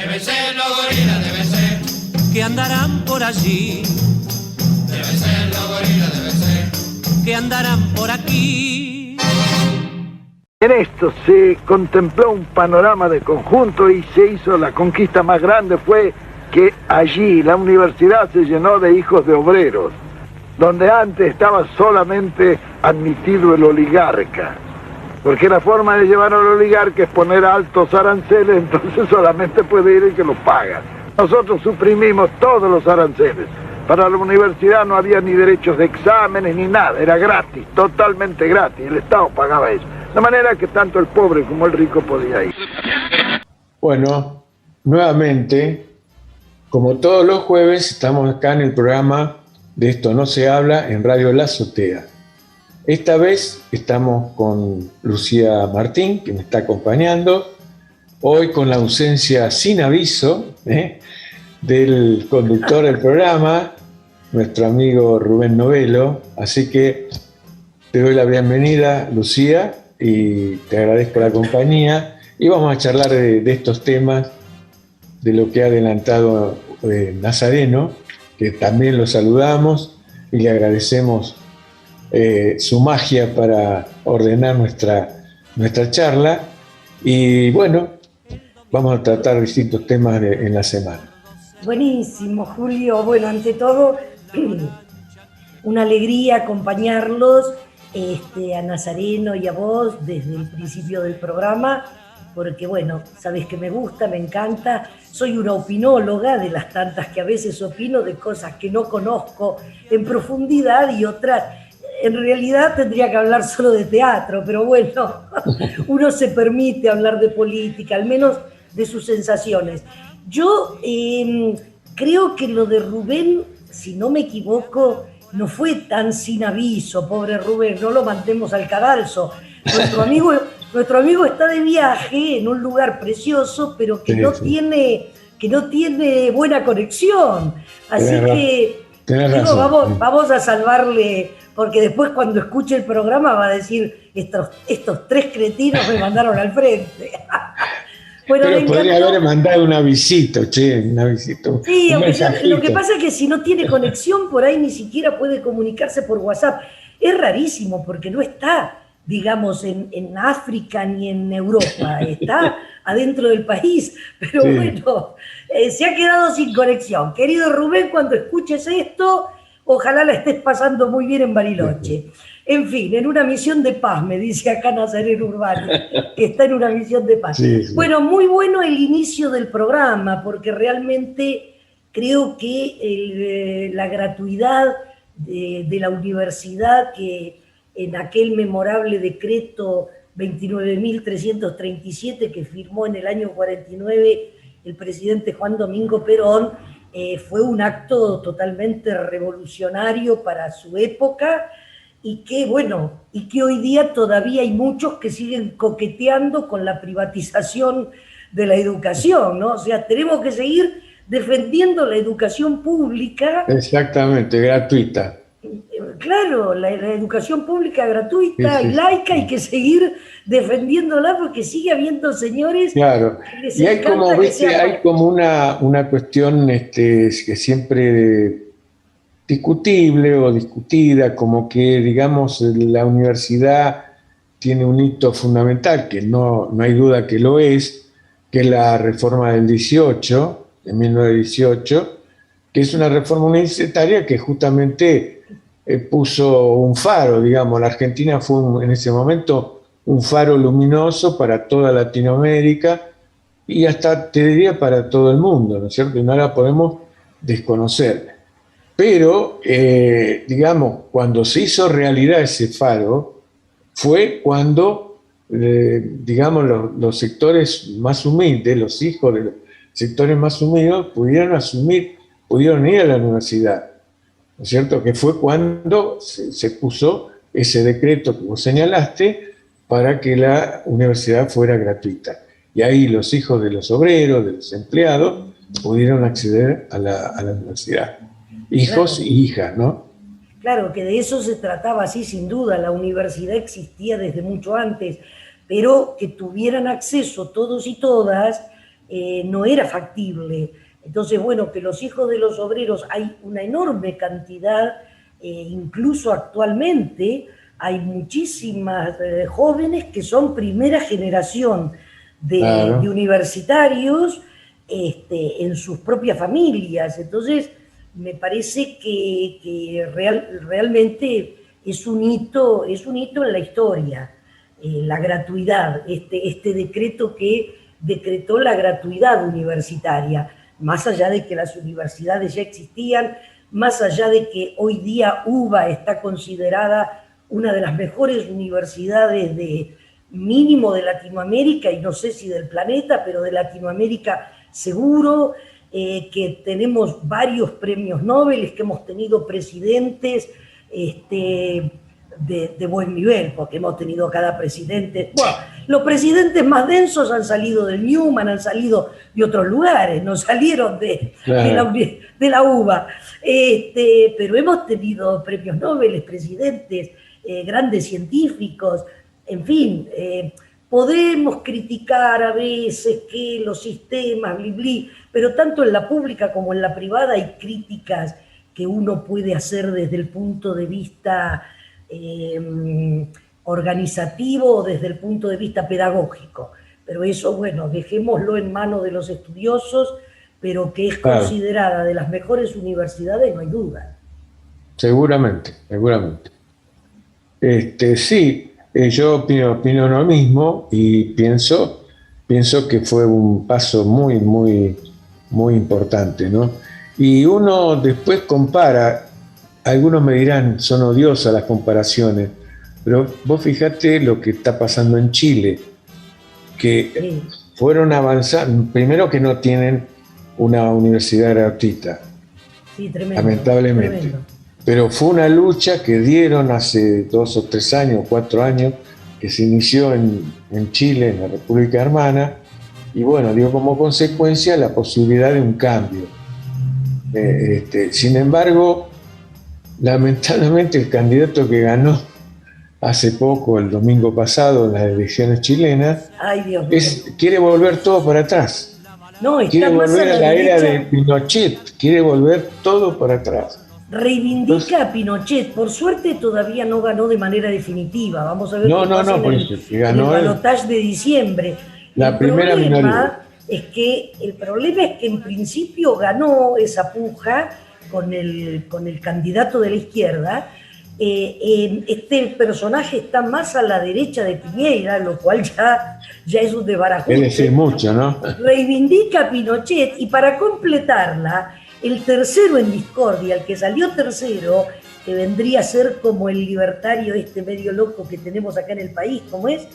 Deben ser los gorilas, deben ser. Que andarán por allí. Deben ser los gorilas, deben ser. Que andarán por aquí. En esto se contempló un panorama de conjunto y se hizo la conquista más grande, fue que allí la universidad se llenó de hijos de obreros, donde antes estaba solamente admitido el oligarca, porque la forma de llevar al oligarca es poner altos aranceles, entonces solamente puede ir el que los paga. Nosotros suprimimos todos los aranceles. Para la universidad no había ni derechos de exámenes ni nada, era gratis, totalmente gratis, el Estado pagaba eso. De manera que tanto el pobre como el rico podía ir. Bueno, nuevamente, como todos los jueves, estamos acá en el programa de Esto No Se Habla en Radio La Azotea. Esta vez estamos con Lucía Martín, que me está acompañando, hoy con la ausencia sin aviso del conductor del programa, nuestro amigo Rubén Novelo. Así que te doy la bienvenida, Lucía, y te agradezco la compañía. Y vamos a charlar de estos temas, de lo que ha adelantado Nazareno, que también lo saludamos y le agradecemos su magia para ordenar nuestra charla. Y bueno, vamos a tratar distintos temas en la semana. Buenísimo, Julio. Bueno, ante todo, una alegría acompañarlos, a Nazareno y a vos desde el principio del programa, porque bueno, sabés que me gusta, me encanta. Soy una opinóloga de las tantas que a veces opino de cosas que no conozco en profundidad y otras. En realidad tendría que hablar solo de teatro, pero bueno, uno se permite hablar de política, al menos de sus sensaciones. Yo creo que lo de Rubén, si no me equivoco, no fue tan sin aviso, pobre Rubén, no lo mandemos al cadalso. Nuestro amigo está de viaje en un lugar precioso, pero que no tiene buena conexión. Así que digo, vamos a salvarle, porque después cuando escuche el programa va a decir, estos tres cretinos me mandaron al frente. Bueno, pero podría haber mandado un avisito, una visita. Sí, lo que pasa es que si no tiene conexión, por ahí ni siquiera puede comunicarse por WhatsApp. Es rarísimo porque no está, digamos, en África ni en Europa, está adentro del país. Pero sí. Bueno, se ha quedado sin conexión. Querido Rubén, cuando escuches esto, ojalá la estés pasando muy bien en Bariloche. En fin, en una misión de paz, me dice acá Nazareno Urbano, que está en una misión de paz. Sí. Bueno, muy bueno el inicio del programa, porque realmente creo que la gratuidad de la universidad, que en aquel memorable decreto 29.337 que firmó en el año 49 el presidente Juan Domingo Perón, fue un acto totalmente revolucionario para su época, y que hoy día todavía hay muchos que siguen coqueteando con la privatización de la educación, ¿no? O sea, tenemos que seguir defendiendo la educación pública. Exactamente, gratuita. Claro, la educación pública gratuita y laica, hay que seguir defendiéndola porque sigue habiendo señores. Claro, y hay como, hay como una cuestión que siempre discutible o discutida, como que, digamos, la universidad tiene un hito fundamental, que no hay duda que lo es, que es la reforma del 18, de 1918, que es una reforma universitaria que justamente puso un faro, digamos. La Argentina fue en ese momento un faro luminoso para toda Latinoamérica y hasta, te diría, para todo el mundo, ¿no es cierto? Y no la podemos desconocer. Pero, digamos, cuando se hizo realidad ese faro, fue cuando, digamos, los sectores más humildes, los hijos de los sectores más humildes, pudieron ir a la universidad, ¿no es cierto? Que fue cuando se puso ese decreto que vos señalaste para que la universidad fuera gratuita. Y ahí los hijos de los obreros, de los empleados, pudieron acceder a la universidad. Hijos y hijas, ¿no? Claro, que de eso se trataba, sí, sin duda. La universidad existía desde mucho antes, pero que tuvieran acceso todos y todas no era factible. Entonces, bueno, que los hijos de los obreros, hay una enorme cantidad, incluso actualmente, hay muchísimas jóvenes que son primera generación de universitarios en sus propias familias. Entonces, me parece que realmente es un hito en la historia, la gratuidad, este decreto que decretó la gratuidad universitaria, más allá de que las universidades ya existían, más allá de que hoy día UBA está considerada una de las mejores universidades de mínimo de Latinoamérica, y no sé si del planeta, pero de Latinoamérica seguro, que tenemos varios premios Nobel, que hemos tenido presidentes de buen nivel, porque hemos tenido cada presidente. Bueno, los presidentes más densos han salido del Newman, han salido de otros lugares, no salieron de la UBA. Pero hemos tenido premios Nobel, presidentes, grandes científicos, en fin. Podemos criticar a veces que los sistemas, pero tanto en la pública como en la privada hay críticas que uno puede hacer desde el punto de vista organizativo o desde el punto de vista pedagógico. Pero eso, bueno, dejémoslo en manos de los estudiosos, pero que es considerada de las mejores universidades, no hay duda. Seguramente. Sí. Yo opino lo mismo y pienso que fue un paso muy, muy, muy importante, ¿no? Y uno después compara, algunos me dirán, son odiosas las comparaciones, pero vos fíjate lo que está pasando en Chile, que fueron avanzando, primero que no tienen una universidad gratuita, lamentablemente. Tremendo. Pero fue una lucha que dieron hace 2 o 3 años, 4 años, que se inició en Chile, en la República Hermana, y bueno, dio como consecuencia la posibilidad de un cambio. Sin embargo, lamentablemente el candidato que ganó hace poco, el domingo pasado, en las elecciones chilenas, quiere volver todo para atrás. Quiere volver a la era de Pinochet, quiere volver todo para atrás. Reivindica a Pinochet. Por suerte todavía no ganó de manera definitiva. Vamos a ver qué en el balotaje de diciembre. La primera minoría. El problema es que en principio ganó esa puja con el candidato de la izquierda. Este personaje está más a la derecha de Piñera, lo cual ya es un desbarajuste. Es decir, mucho, ¿no? Reivindica a Pinochet, y para completarla, el tercero en discordia, el que salió tercero, que vendría a ser como el libertario medio loco que tenemos acá en el país, ¿cómo es?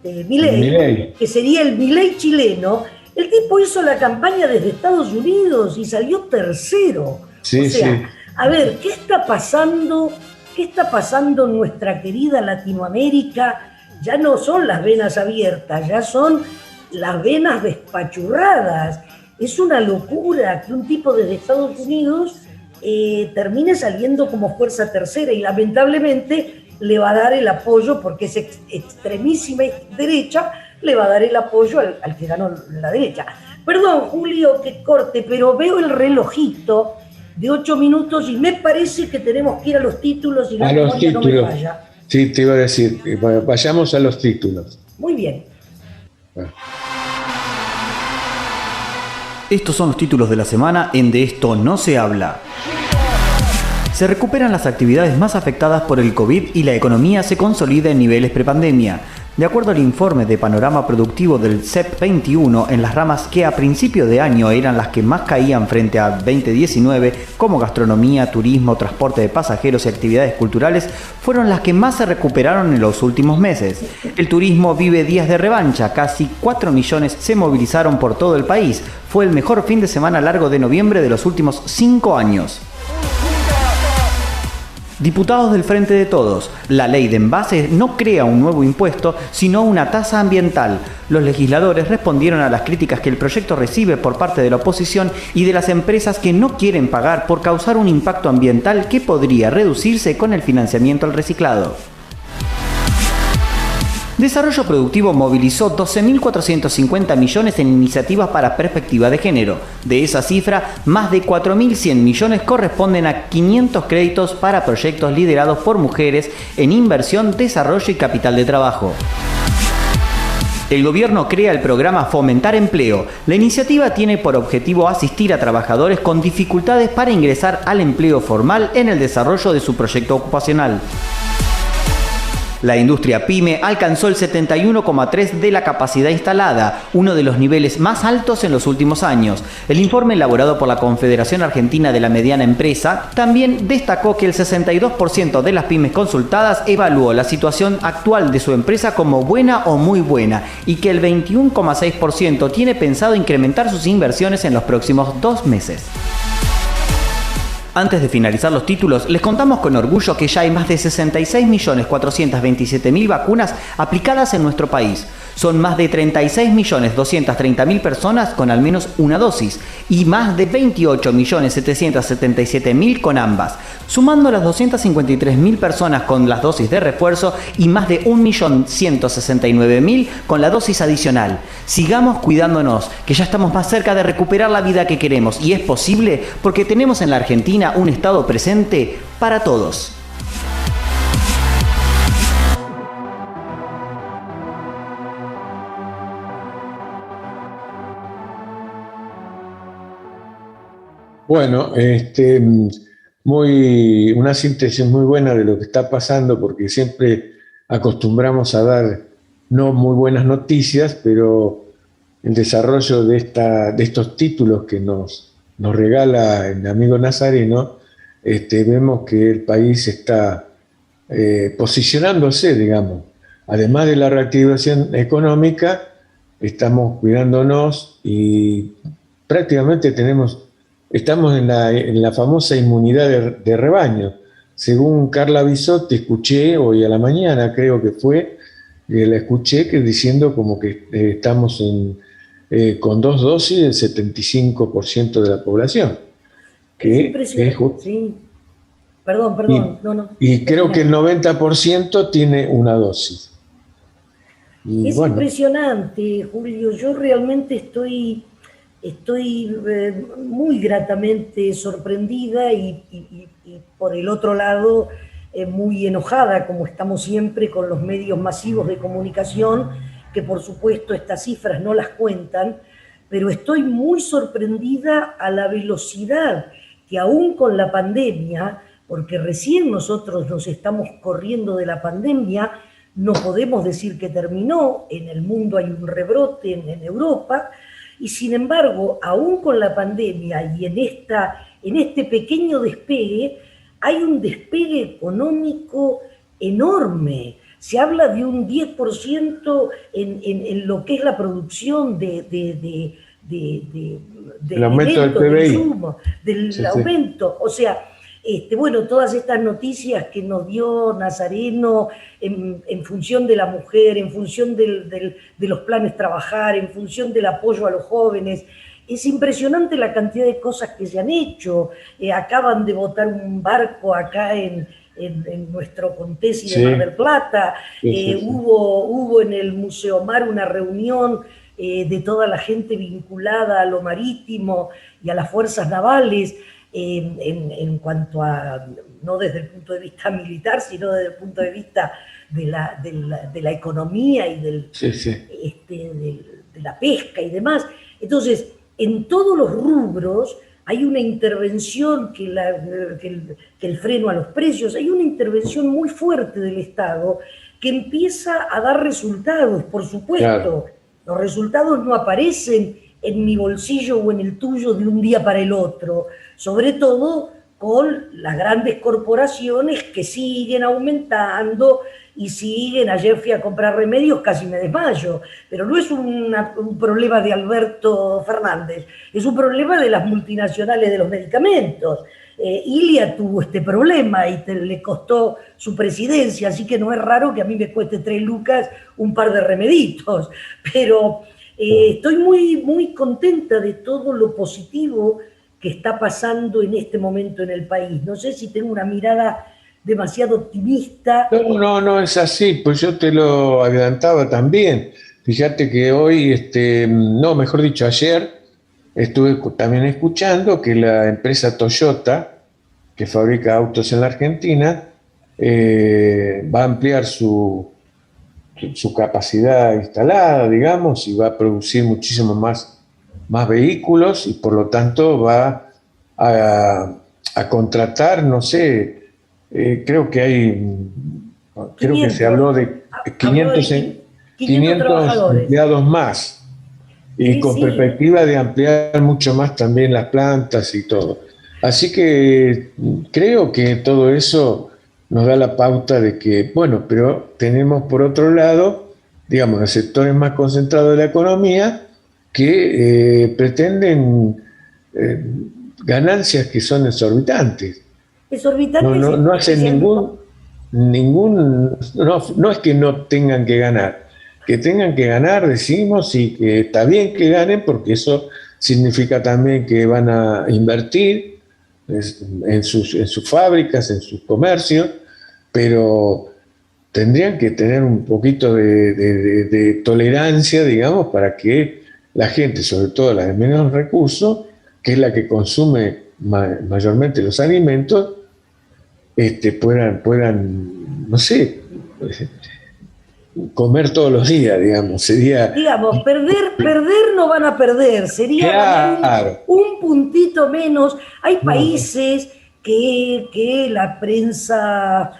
Milei, que sería el Milei chileno. El tipo hizo la campaña desde Estados Unidos y salió tercero. A ver, ¿qué está pasando en nuestra querida Latinoamérica? Ya no son las venas abiertas, ya son las venas despachurradas. Es una locura que un tipo desde Estados Unidos termine saliendo como fuerza tercera, y lamentablemente le va a dar el apoyo, porque es extremísima derecha, le va a dar el apoyo al que ganó la derecha. Perdón, Julio, que corte, pero veo el relojito de 8 minutos y me parece que tenemos que ir a los títulos y la memoria no me falla. Sí, te iba a decir, vayamos a los títulos. Muy bien. Bueno. Estos son los títulos de la semana en De Esto No Se Habla. Se recuperan las actividades más afectadas por el COVID y la economía se consolida en niveles prepandemia. De acuerdo al informe de panorama productivo del CEP 21, en las ramas que a principio de año eran las que más caían frente a 2019, como gastronomía, turismo, transporte de pasajeros y actividades culturales, fueron las que más se recuperaron en los últimos meses. El turismo vive días de revancha, casi 4 millones se movilizaron por todo el país. Fue el mejor fin de semana largo de noviembre de los últimos 5 años. Diputados del Frente de Todos, la ley de envases no crea un nuevo impuesto, sino una tasa ambiental. Los legisladores respondieron a las críticas que el proyecto recibe por parte de la oposición y de las empresas que no quieren pagar por causar un impacto ambiental que podría reducirse con el financiamiento al reciclado. Desarrollo Productivo movilizó 12.450 millones en iniciativas para perspectiva de género. De esa cifra, más de 4.100 millones corresponden a 500 créditos para proyectos liderados por mujeres en inversión, desarrollo y capital de trabajo. El gobierno crea el programa Fomentar Empleo. La iniciativa tiene por objetivo asistir a trabajadores con dificultades para ingresar al empleo formal en el desarrollo de su proyecto ocupacional. La industria PYME alcanzó el 71,3% de la capacidad instalada, uno de los niveles más altos en los últimos años. El informe elaborado por la Confederación Argentina de la Mediana Empresa también destacó que el 62% de las pymes consultadas evaluó la situación actual de su empresa como buena o muy buena y que el 21,6% tiene pensado incrementar sus inversiones en los próximos 2 meses. Antes de finalizar los títulos, les contamos con orgullo que ya hay más de 66.427.000 vacunas aplicadas en nuestro país. Son más de 36.230.000 personas con al menos una dosis y más de 28.777.000 con ambas, sumando las 253.000 personas con las dosis de refuerzo y más de 1.169.000 con la dosis adicional. Sigamos cuidándonos, que ya estamos más cerca de recuperar la vida que queremos y es posible porque tenemos en la Argentina un Estado presente para todos. Bueno, una síntesis muy buena de lo que está pasando, porque siempre acostumbramos a dar no muy buenas noticias, pero el desarrollo de estos títulos que nos regala el amigo Nazareno, vemos que el país está posicionándose, digamos. Además de la reactivación económica, estamos cuidándonos y prácticamente estamos en la famosa inmunidad de rebaño. Según Carla Bisotti, escuché hoy a la mañana, creo que fue, la escuché diciendo como que estamos con 2 dosis del 75% de la población. Es impresionante, sí. Perdón, no. Y creo que el 90% tiene una dosis. Impresionante, Julio. Yo realmente estoy muy gratamente sorprendida y por el otro lado muy enojada, como estamos siempre con los medios masivos de comunicación, que por supuesto estas cifras no las cuentan, pero estoy muy sorprendida a la velocidad que aún con la pandemia, porque recién nosotros nos estamos corriendo de la pandemia, no podemos decir que terminó, en el mundo hay un rebrote en Europa, y sin embargo, aún con la pandemia y en este pequeño despegue, hay un despegue económico enorme. Se habla de un 10% en lo que es la producción del aumento del PBI. Del aumento. O sea, todas estas noticias que nos dio Nazareno en función de la mujer, en función de los planes trabajar, en función del apoyo a los jóvenes. Es impresionante la cantidad de cosas que se han hecho. Acaban de botar un barco acá en nuestro Contesi de Mar del Plata. Sí. Hubo en el Museo Mar una reunión de toda la gente vinculada a lo marítimo y a las fuerzas navales. En cuanto a, no desde el punto de vista militar, sino desde el punto de vista de la economía y de la pesca y demás. Entonces, en todos los rubros hay una intervención que el freno a los precios, hay una intervención muy fuerte del Estado que empieza a dar resultados, por supuesto. Claro. Los resultados no aparecen en mi bolsillo o en el tuyo de un día para el otro, sobre todo con las grandes corporaciones que siguen aumentando y siguen. Ayer fui a comprar remedios, casi me desmayo, pero no es un problema de Alberto Fernández, es un problema de las multinacionales de los medicamentos. Ilia tuvo este problema y le costó su presidencia, así que no es raro que a mí me cueste 3 lucas un par de remeditos, pero estoy muy, muy contenta de todo lo positivo que está pasando en este momento en el país. No sé si tengo una mirada demasiado optimista. No, es así, pues yo te lo adelantaba también. Fíjate que hoy, mejor dicho, ayer estuve también escuchando que la empresa Toyota, que fabrica autos en la Argentina, va a ampliar su capacidad instalada, digamos, y va a producir muchísimo más vehículos y por lo tanto va a contratar, no sé, creo que se habló de 500 trabajadores. empleados más y Sí, con sí. perspectiva de ampliar mucho más también las plantas y todo. Así que creo que todo eso nos da la pauta de que, bueno, pero tenemos por otro lado, digamos, los sectores más concentrados de la economía que pretenden ganancias que son exorbitantes. Exorbitantes. No hacen no es que no tengan que ganar, que tengan que ganar, decimos, y que está bien que ganen porque eso significa también que van a invertir en sus fábricas, en sus comercios, pero tendrían que tener un poquito de tolerancia, digamos, para que la gente, sobre todo la de menos recursos, que es la que consume mayormente los alimentos, puedan, no sé, comer todos los días, digamos. Sería... Digamos, perder no van a perder, sería Claro. un puntito menos. Hay países que la prensa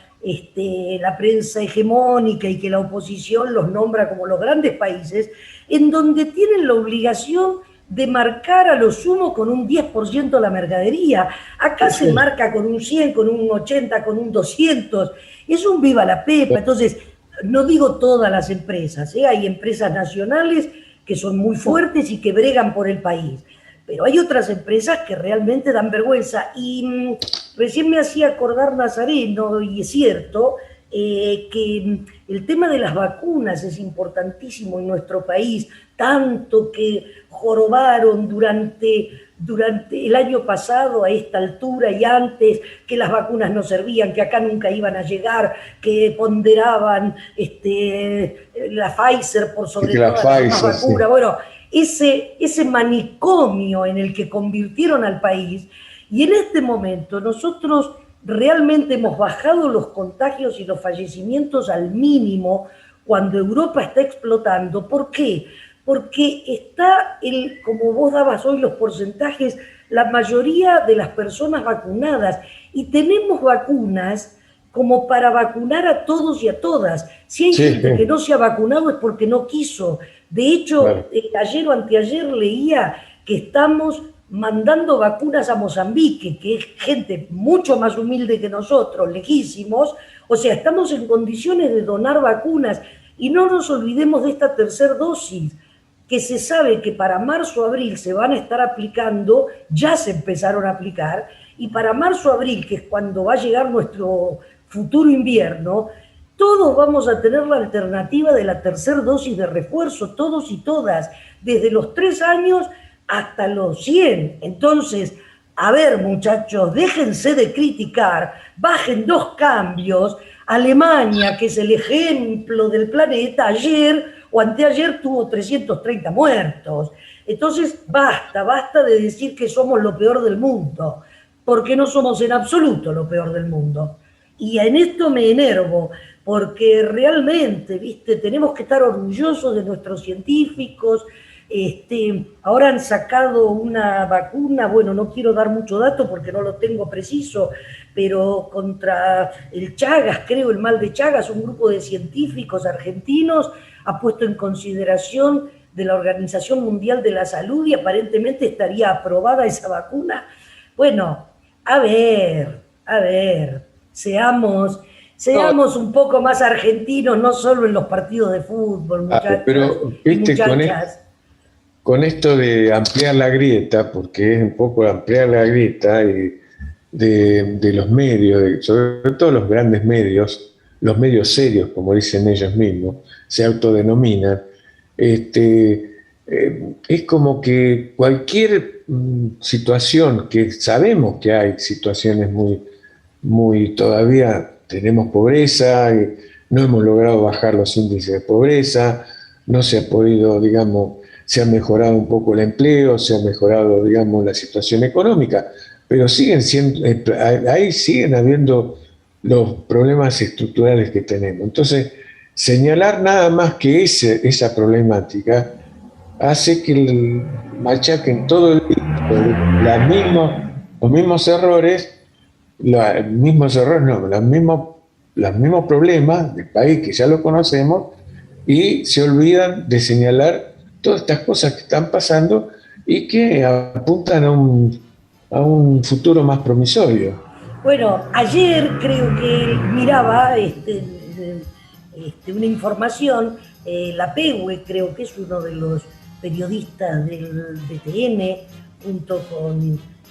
hegemónica y que la oposición los nombra como los grandes países, en donde tienen la obligación de marcar a lo sumo con un 10% la mercadería. Acá se marca con un 100, con un 80, con un 200. Es un viva la pepa. Entonces, no digo todas las empresas, hay empresas nacionales que son muy fuertes y que bregan por el país, pero hay otras empresas que realmente dan vergüenza. Y recién me hacía acordar Nazareno, y es cierto, que el tema de las vacunas es importantísimo en nuestro país, tanto que jorobaron durante el año pasado a esta altura y antes, que las vacunas no servían, que acá nunca iban a llegar, que ponderaban la Pfizer por sobre todas las demás vacunas. Bueno, ese manicomio en el que convirtieron al país, y en este momento nosotros realmente hemos bajado los contagios y los fallecimientos al mínimo cuando Europa está explotando. ¿Por qué? Porque está, como vos dabas hoy los porcentajes, la mayoría de las personas vacunadas, y tenemos vacunas como para vacunar a todos y a todas. Si hay gente que no se ha vacunado es porque no quiso. De hecho, ayer o anteayer leía que estamos mandando vacunas a Mozambique, que es gente mucho más humilde que nosotros, lejísimos. O sea, estamos en condiciones de donar vacunas, y no nos olvidemos de esta tercera dosis, que se sabe que para marzo o abril se van a estar aplicando, ya se empezaron a aplicar, y para marzo o abril, que es cuando va a llegar nuestro futuro invierno, todos vamos a tener la alternativa de la tercera dosis de refuerzo, todos y todas, desde los 3 años hasta los 100. Entonces, a ver, muchachos, déjense de criticar, bajen 2 cambios. Alemania, que es el ejemplo del planeta, ayer o anteayer tuvo 330 muertos. Entonces, basta de decir que somos lo peor del mundo, porque no somos en absoluto lo peor del mundo. Y en esto me enervo, porque realmente, tenemos que estar orgullosos de nuestros científicos. Ahora han sacado una vacuna, bueno, no quiero dar mucho dato porque no lo tengo preciso, pero contra el Chagas, creo, el mal de Chagas, un grupo de científicos argentinos ha puesto en consideración de la Organización Mundial de la Salud y aparentemente estaría aprobada esa vacuna. Bueno, a ver, seamos un poco más argentinos, no solo en los partidos de fútbol, muchachos. Pero, con esto de ampliar la grieta, porque es un poco ampliar la grieta de los medios, sobre todo los grandes medios, los medios serios, como dicen ellos mismos, se autodenominan, es como que cualquier situación, que sabemos que hay situaciones muy todavía tenemos pobreza, no hemos logrado bajar los índices de pobreza, no se ha podido, digamos, se ha mejorado un poco el empleo, se ha mejorado, digamos, la situación económica, pero siguen siendo, ahí siguen habiendo los problemas estructurales que tenemos. Entonces, señalar nada más que esa problemática hace que machaquen todo el tiempo los mismos errores, los mismos problemas del país que ya lo conocemos, y se olvidan de señalar todas estas cosas que están pasando y que apuntan a un futuro más promisorio. Bueno, ayer creo que miraba una información, la Pehue creo que es uno de los periodistas del DTN, junto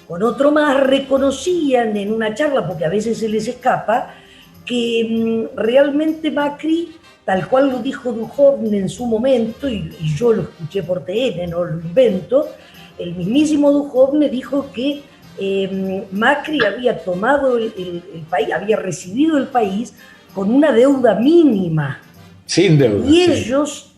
con otro más, reconocían en una charla, porque a veces se les escapa, que realmente Macri, tal cual lo dijo Duhovne en su momento, y yo lo escuché por TN, no lo invento, el mismísimo Duhovne dijo que Macri había tomado el país, había recibido el país con una deuda mínima. Sin deuda. Y ellos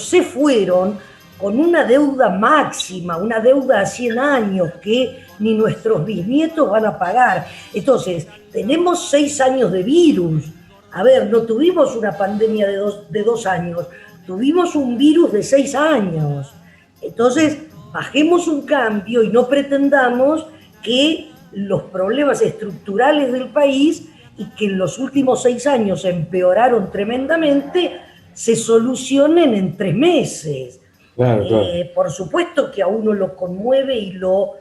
se fueron con una deuda máxima, una deuda a 100 años que ni nuestros bisnietos van a pagar. Entonces, tenemos 6 años de virus. A ver, no tuvimos una pandemia de 2 años, tuvimos un virus de 6 años. Entonces, bajemos un cambio y no pretendamos que los problemas estructurales del país, y que en los últimos 6 años empeoraron tremendamente, se solucionen en 3 meses. Claro. Por supuesto que a uno lo conmueve y lo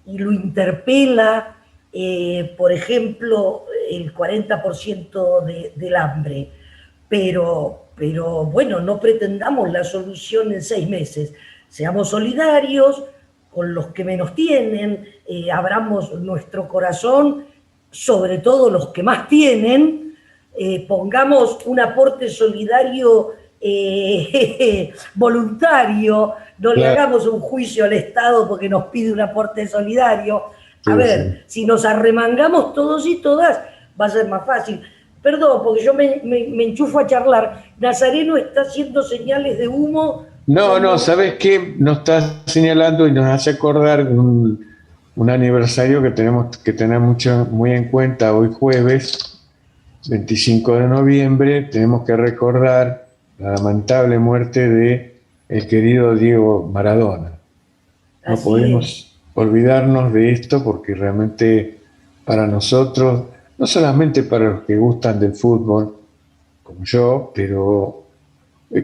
interpela, por ejemplo, el 40% del hambre. Pero bueno, no pretendamos la solución en 6 meses. Seamos solidarios con los que menos tienen, abramos nuestro corazón, sobre todo los que más tienen, pongamos un aporte solidario voluntario, no le hagamos un juicio al Estado porque nos pide un aporte solidario. A ver, si nos arremangamos todos y todas, va a ser más fácil. Perdón, porque yo me enchufo a charlar. Nazareno está haciendo señales de humo. No, ¿sabes qué? Nos está señalando y nos hace acordar un aniversario que tenemos que tener muy en cuenta. Hoy jueves, 25 de noviembre, tenemos que recordar la lamentable muerte de el querido Diego Maradona. No podemos olvidarnos de esto, porque realmente para nosotros, no solamente para los que gustan del fútbol, como yo, pero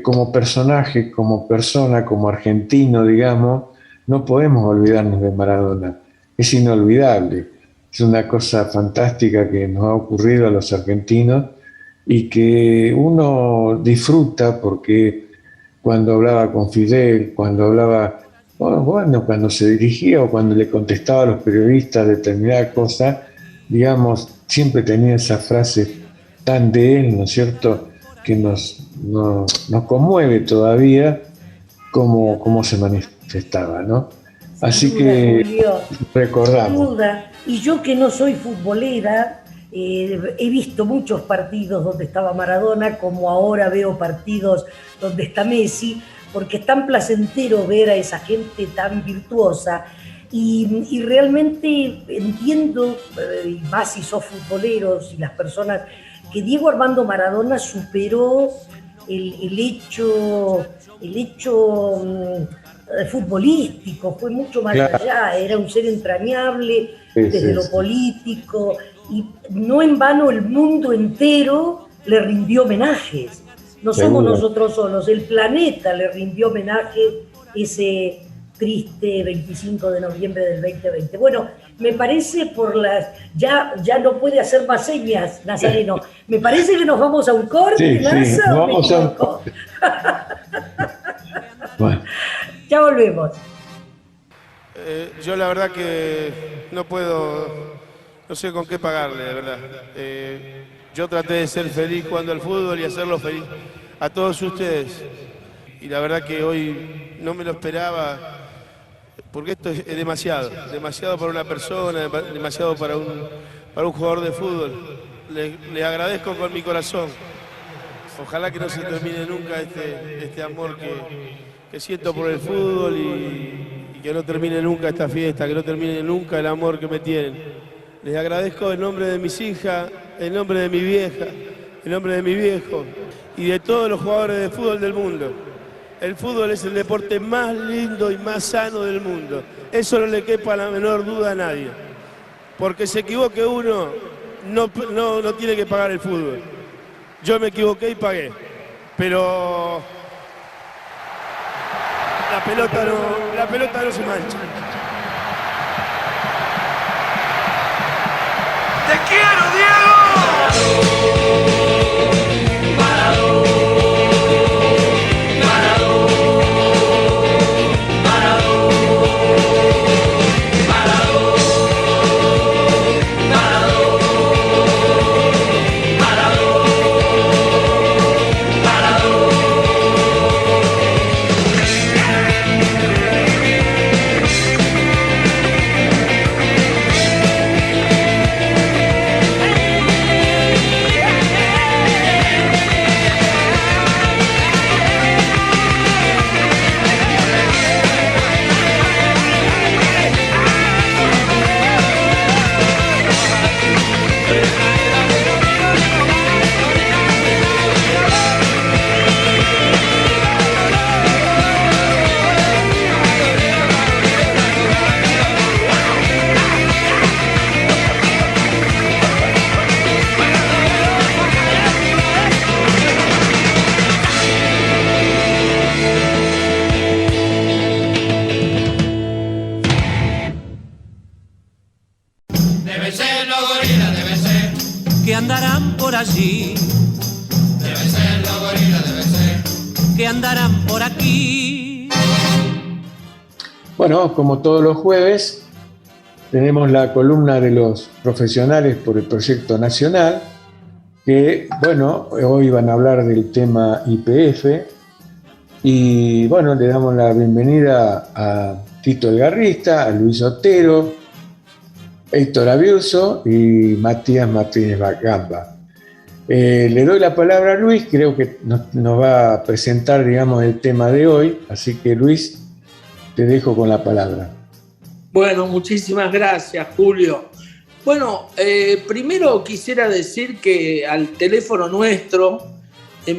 como personaje, como persona, como argentino, digamos, no podemos olvidarnos de Maradona. Es inolvidable, es una cosa fantástica que nos ha ocurrido a los argentinos y que uno disfruta, porque cuando hablaba con Fidel, cuando se dirigía o cuando le contestaba a los periodistas determinada cosa, digamos, siempre tenía esa frase tan de él, ¿no es cierto?, que nos conmueve todavía cómo se manifestaba, ¿no? Así que Julio, recordamos. Duda. Y yo, que no soy futbolera, he visto muchos partidos donde estaba Maradona, como ahora veo partidos donde está Messi, porque es tan placentero ver a esa gente tan virtuosa, y realmente entiendo, y más si sos futboleros y las personas, que Diego Armando Maradona superó el hecho futbolístico, fue mucho más allá, era un ser entrañable desde lo político, y no en vano el mundo entero le rindió homenajes. No somos nosotros solos, el planeta le rindió homenaje ese triste 25 de noviembre del 2020. Bueno, me parece ya no puede hacer más señas, Nazareno. Me parece que nos vamos a un corte, Naza, ¿o vamos a un corte? Bueno. Ya volvemos. Yo la verdad que no sé con qué pagarle, de verdad. Yo traté de ser feliz jugando al fútbol y hacerlo feliz a todos ustedes. Y la verdad que hoy no me lo esperaba. porque esto es demasiado, demasiado para una persona, demasiado para un jugador de fútbol. Le agradezco con mi corazón. Ojalá que no se termine nunca este amor que siento por el fútbol y que no termine nunca esta fiesta, que no termine nunca el amor que me tienen. Les agradezco en nombre de mis hijas, en nombre de mi vieja, en nombre de mi viejo y de todos los jugadores de fútbol del mundo. El fútbol es el deporte más lindo y más sano del mundo. Eso no le quepa la menor duda a nadie. Porque se equivoque uno, no tiene que pagar el fútbol. Yo me equivoqué y pagué. Pero la pelota no se mancha. ¡Te quiero, Diego! Deben ser los gorilas, deben ser. Que andarán por allí, Deben ser los gorilas, deben ser. que andarán por aquí. Bueno, como todos los jueves, tenemos la columna de los profesionales por el proyecto nacional, que, bueno, hoy van a hablar del tema YPF. Y, bueno, le damos la bienvenida a Tito el Garrista, a Luis Otero, Héctor Abiuso y Matías Martínez Gamba. Le doy la palabra a Luis, creo que nos va a presentar, digamos, el tema de hoy, así que Luis, te dejo con la palabra. Bueno, muchísimas gracias, Julio. Bueno, primero quisiera decir que al teléfono nuestro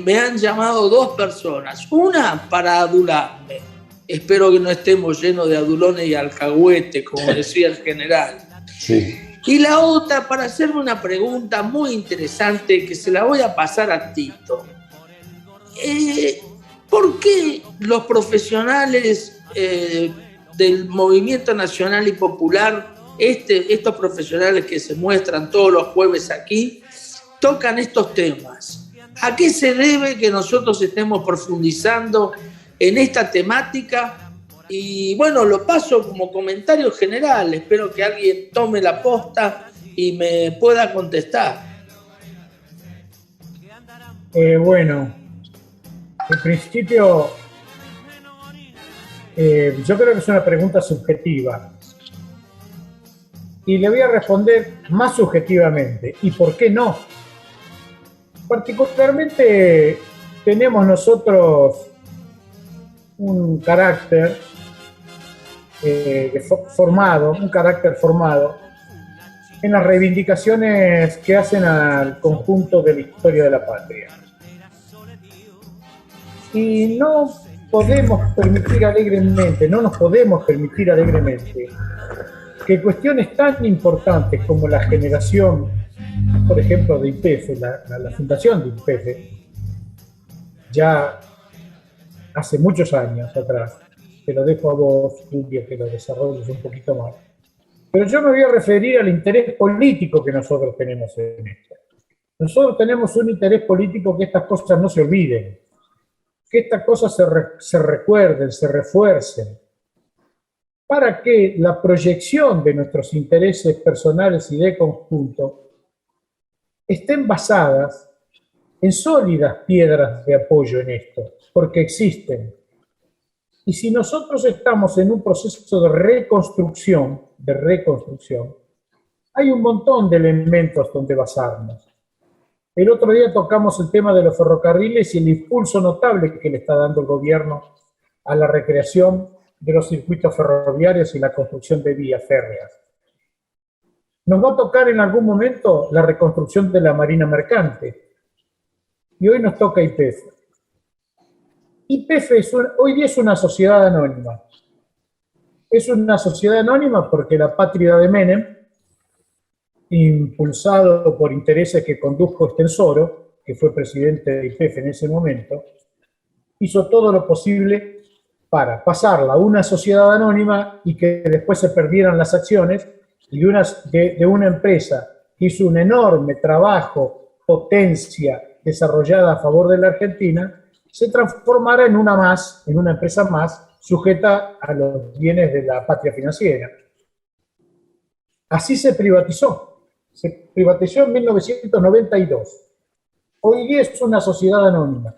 me han llamado 2 personas. Una para adularme. Espero que no estemos llenos de adulones y alcahuete, como decía el general. Sí. Y la otra para hacerme una pregunta muy interesante que se la voy a pasar a Tito. ¿Por qué los profesionales del movimiento nacional y popular, estos profesionales que se muestran todos los jueves aquí, tocan estos temas? ¿A qué se debe que nosotros estemos profundizando en esta temática? Y bueno, lo paso como comentario general, espero que alguien tome la posta y me pueda contestar. Bueno, en principio, yo creo que es una pregunta subjetiva. Y le voy a responder más subjetivamente. ¿Y por qué no? Particularmente tenemos nosotros un carácter formado en las reivindicaciones que hacen al conjunto de la historia de la patria. Y no nos podemos permitir alegremente que cuestiones tan importantes como la generación, por ejemplo, de YPF, la fundación de YPF, ya hace muchos años atrás, te lo dejo a vos, Julio, que lo desarrolles un poquito más. Pero yo me voy a referir al interés político que nosotros tenemos en esto. Nosotros tenemos un interés político que estas cosas no se olviden, que estas cosas se recuerden, se refuercen, para que la proyección de nuestros intereses personales y de conjunto estén basadas en sólidas piedras de apoyo en esto, porque existen. Y si nosotros estamos en un proceso de reconstrucción, hay un montón de elementos donde basarnos. El otro día tocamos el tema de los ferrocarriles y el impulso notable que le está dando el gobierno a la recreación de los circuitos ferroviarios y la construcción de vías férreas. Nos va a tocar en algún momento la reconstrucción de la marina mercante. Y hoy nos toca YPF. YPF hoy día es una sociedad anónima. Es una sociedad anónima porque la patria de Menem, impulsado por intereses que condujo Estensoro, que fue presidente de YPF en ese momento, hizo todo lo posible para pasarla a una sociedad anónima y que después se perdieran las acciones y de una empresa que hizo un enorme trabajo, potencia desarrollada a favor de la Argentina, se transformara en una empresa más sujeta a los bienes de la patria financiera. Así se privatizó. Se privatizó en 1992. Hoy día es una sociedad anónima.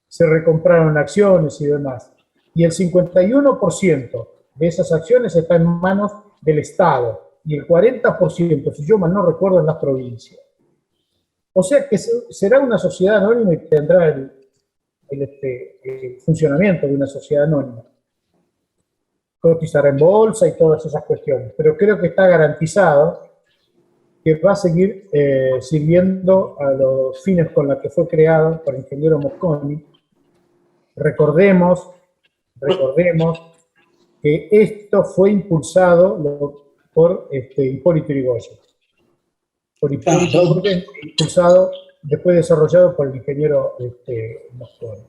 Se recompraron acciones y demás. Y el 51% de esas acciones está en manos del Estado y el 40%, si yo mal no recuerdo, en las provincias. O sea que será una sociedad anónima y tendrá el funcionamiento de una sociedad anónima. Cotizará en bolsa y todas esas cuestiones. Pero creo que está garantizado que va a seguir sirviendo a los fines con los que fue creado por el ingeniero Mosconi. Recordemos que esto fue impulsado por Hipólito Yrigoyen. Impulsado, después desarrollado por el ingeniero Mosconi.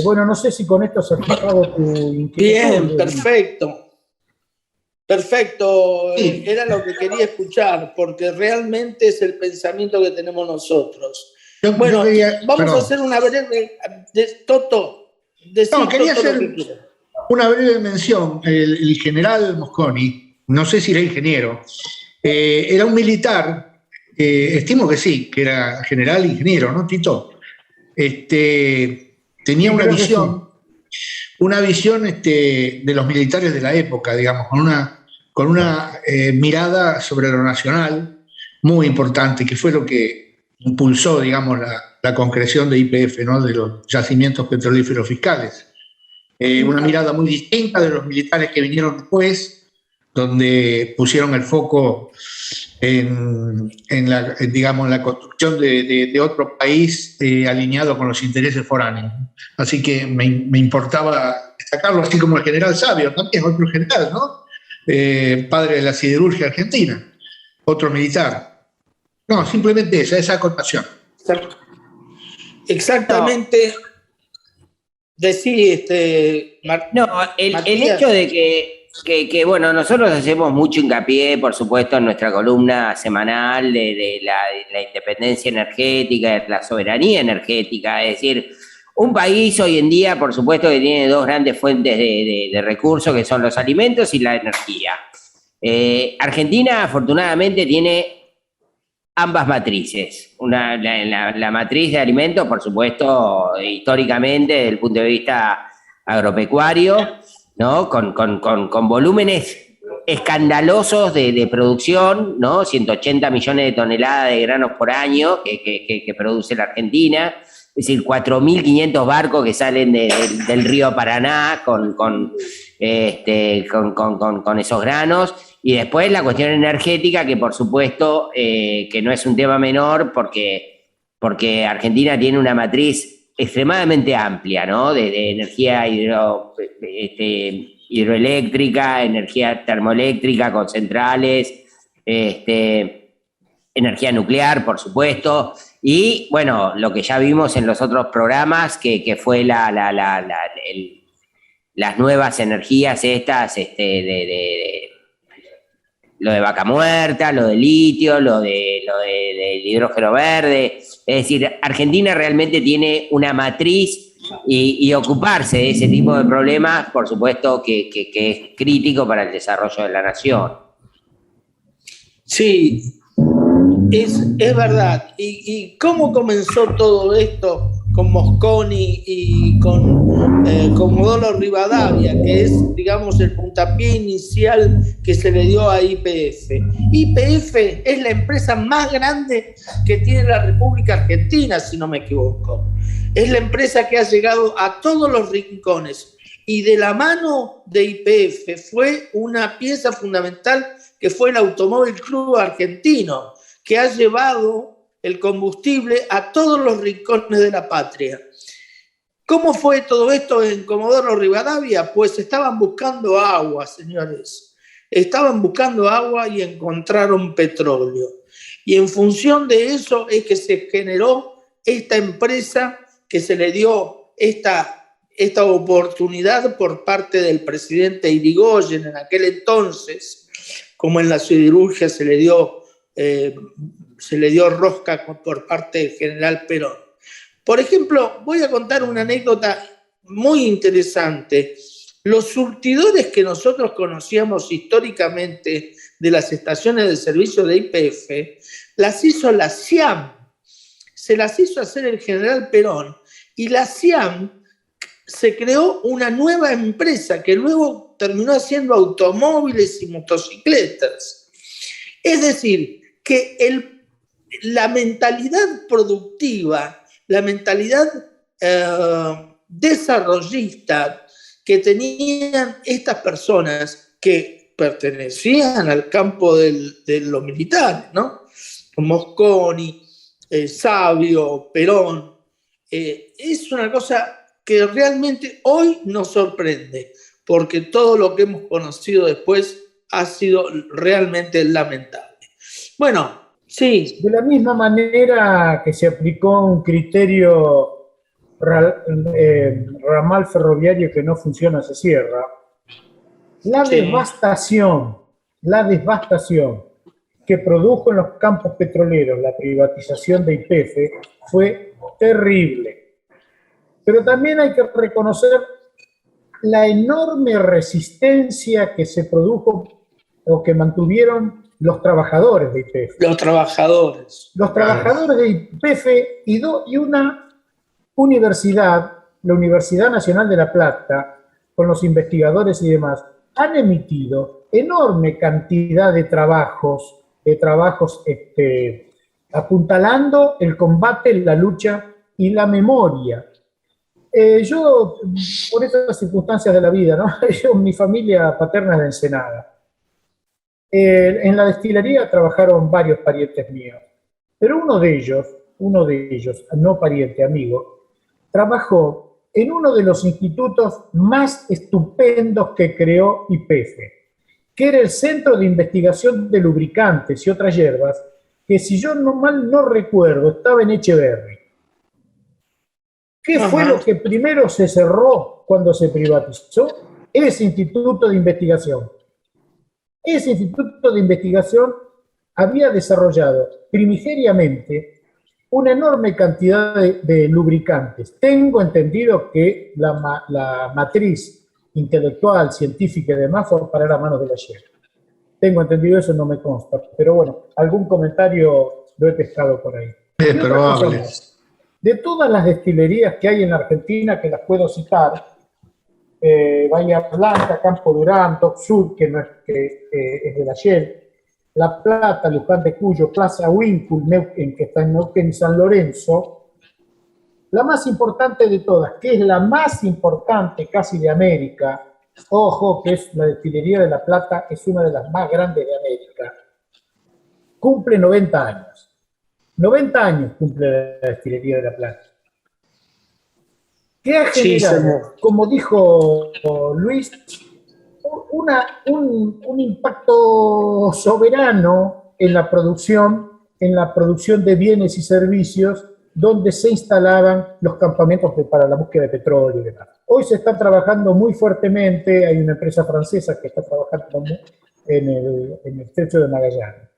Bueno, no sé si con esto se acabó tu inquietud. Bien, perfecto. Perfecto, sí. Era lo que quería escuchar, porque realmente es el pensamiento que tenemos nosotros. Bueno, vamos a hacer una breve... Toto, quería hacer una breve mención. El general Mosconi, no sé si era ingeniero, era un militar, estimo que sí, que era general ingeniero, ¿no, Tito? Tenía una visión de los militares de la época, digamos, con una mirada sobre lo nacional muy importante, que fue lo que impulsó, digamos, la concreción de YPF, ¿no? De los yacimientos petrolíferos fiscales. Una mirada muy distinta de los militares que vinieron después, donde pusieron el foco en la construcción de otro país alineado con los intereses foráneos. Así que me importaba destacarlo, así como el general Sabio, también otro general, ¿no? Padre de la siderurgia argentina, otro militar. No, simplemente esa acotación. Exactamente. Decir, el hecho de que, bueno, nosotros hacemos mucho hincapié, por supuesto, en nuestra columna semanal de la independencia energética, de la soberanía energética, es decir, un país hoy en día, por supuesto, que tiene dos grandes fuentes de recursos, que son los alimentos y la energía. Argentina, afortunadamente, tiene ambas matrices. La matriz de alimentos, por supuesto, históricamente, desde el punto de vista agropecuario, ¿no? Con volúmenes escandalosos de producción, ¿no? 180 millones de toneladas de granos por año que produce la Argentina, es decir, 4.500 barcos que salen del río Paraná con esos granos, y después la cuestión energética, que por supuesto que no es un tema menor, porque Argentina tiene una matriz extremadamente amplia, ¿no? De energía hidroeléctrica, energía termoeléctrica con centrales, energía nuclear, por supuesto, y bueno, lo que ya vimos en los otros programas, que fue las nuevas energías estas, lo de vaca muerta, lo de litio, lo del hidrógeno verde. Es decir, Argentina realmente tiene una matriz y ocuparse de ese tipo de problemas, por supuesto, que es crítico para el desarrollo de la nación. Sí, es verdad. ¿Y cómo comenzó todo esto Mosconi y con Comodoro Rivadavia, que es, digamos, el puntapié inicial que se le dio a YPF. YPF es la empresa más grande que tiene la República Argentina, si no me equivoco. Es la empresa que ha llegado a todos los rincones, y de la mano de YPF fue una pieza fundamental que fue el Automóvil Club Argentino, que ha llevado el combustible a todos los rincones de la patria. ¿Cómo fue todo esto en Comodoro Rivadavia? Pues estaban buscando agua, señores. Estaban buscando agua y encontraron petróleo. Y en función de eso es que se generó esta empresa, que se le dio esta oportunidad por parte del presidente Irigoyen en aquel entonces, como en la siderurgia se le dio rosca por parte del general Perón. Por ejemplo, voy a contar una anécdota muy interesante. Los surtidores que nosotros conocíamos históricamente de las estaciones de servicio de YPF, las hizo la SIAM. Se las hizo hacer el general Perón, y la SIAM se creó una nueva empresa que luego terminó haciendo automóviles y motocicletas. Es decir, que la mentalidad productiva, la mentalidad desarrollista que tenían estas personas que pertenecían al campo de lo militar, ¿no? Mosconi, Savio, Perón, es una cosa que realmente hoy nos sorprende, porque todo lo que hemos conocido después ha sido realmente lamentable. Bueno, sí. De la misma manera que se aplicó un criterio ramal ferroviario que no funciona, se cierra, la devastación que produjo en los campos petroleros la privatización de YPF fue terrible. Pero también hay que reconocer la enorme resistencia que se produjo o que mantuvieron los trabajadores de YPF. Los trabajadores de YPF y una universidad, la Universidad Nacional de La Plata, con los investigadores y demás, han emitido enorme cantidad de trabajos apuntalando el combate, la lucha y la memoria. Yo, por estas circunstancias de la vida, ¿no? Mi familia paterna es de Ensenada. En la destilería trabajaron varios parientes míos, pero uno de ellos, no pariente, amigo, trabajó en uno de los institutos más estupendos que creó YPF, que era el Centro de Investigación de Lubricantes y otras hierbas, que si yo mal no recuerdo, estaba en Echeverri. ¿Qué fue lo que primero se cerró cuando se privatizó? Ese instituto de investigación. Ese instituto de investigación había desarrollado primigeniamente una enorme cantidad de lubricantes. Tengo entendido que la matriz intelectual, científica y demás fue para a manos de la Shell. Tengo entendido eso, no me consta. Pero bueno, algún comentario lo he pescado por ahí. Es probable. De todas las destilerías que hay en la Argentina, que las puedo citar, Bahía Blanca, Campo Durán, Dock Sud, que es de la Shell, La Plata, Luján de Cuyo, Plaza Winkle, Neuquén, que está en Neuquén y San Lorenzo, la más importante de todas, que es la más importante casi de América, ojo, que es la destilería de La Plata, es una de las más grandes de América, cumple 90 años. 90 años cumple la destilería de La Plata. ¿Qué ha generado, como dijo Luis, un impacto soberano en la producción de bienes y servicios donde se instalaban los campamentos para la búsqueda de petróleo y demás? Hoy se está trabajando muy fuertemente, hay una empresa francesa que está trabajando en el estrecho de Magallanes.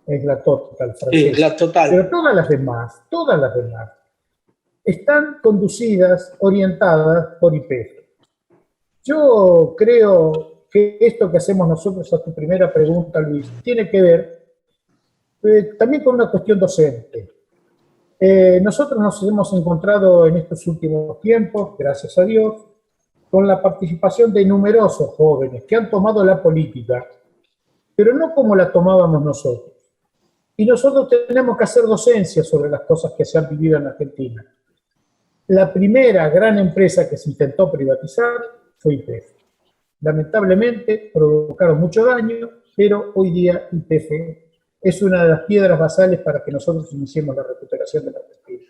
Es la Total francesa. La Total. Pero todas las demás, están conducidas, orientadas por YPF. Yo creo que esto que hacemos nosotros, a tu primera pregunta, Luis, tiene que ver también con una cuestión docente. Nosotros nos hemos encontrado en estos últimos tiempos, gracias a Dios, con la participación de numerosos jóvenes que han tomado la política, pero no como la tomábamos nosotros. Y nosotros tenemos que hacer docencia sobre las cosas que se han vivido en Argentina. La primera gran empresa que se intentó privatizar fue YPF. Lamentablemente provocaron mucho daño, pero hoy día YPF es una de las piedras basales para que nosotros iniciemos la recuperación de la Argentina.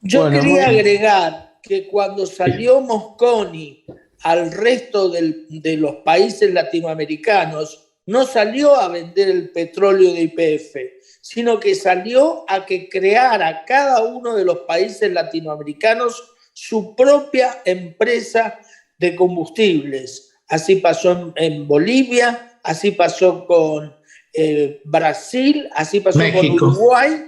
Yo quería agregar que cuando salió Mosconi al resto de los países latinoamericanos, no salió a vender el petróleo de YPF, sino que salió a que creara cada uno de los países latinoamericanos su propia empresa de combustibles. Así pasó en Bolivia, así pasó con Brasil, así pasó México. con Uruguay,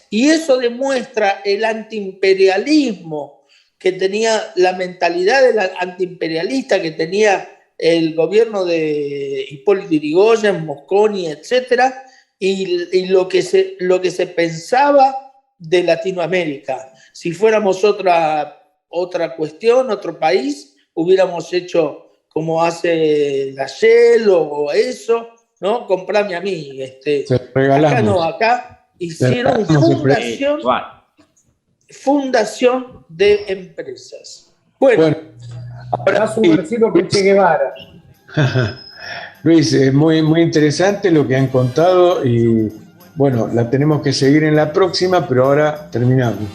y eso demuestra el antiimperialismo que tenía, la mentalidad antiimperialista que tenía el gobierno de Hipólito Yrigoyen, Mosconi, etcétera, y lo que se pensaba de Latinoamérica. Si fuéramos otra cuestión, otro país, hubiéramos hecho como hace la Shell o eso, ¿no? Comprame a mí. Acá no, acá hicieron fundación de empresas. Bueno. Más subversivo que Che Guevara. Luis, es muy interesante lo que han contado y bueno, la tenemos que seguir en la próxima, pero ahora terminamos,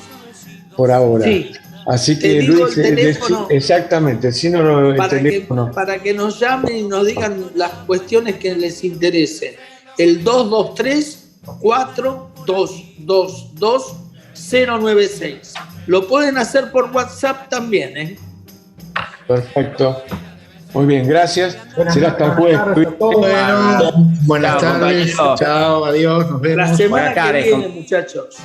por ahora. Sí. Así que Luis, exactamente, el teléfono. Para que nos llamen y nos digan las cuestiones que les interesen. El 223-422-096. Lo pueden hacer por WhatsApp también, ¿eh? Perfecto. Muy bien, gracias. Será hasta el jueves. Buenas tardes. Chao, adiós. Nos vemos. La semana que viene, muchachos.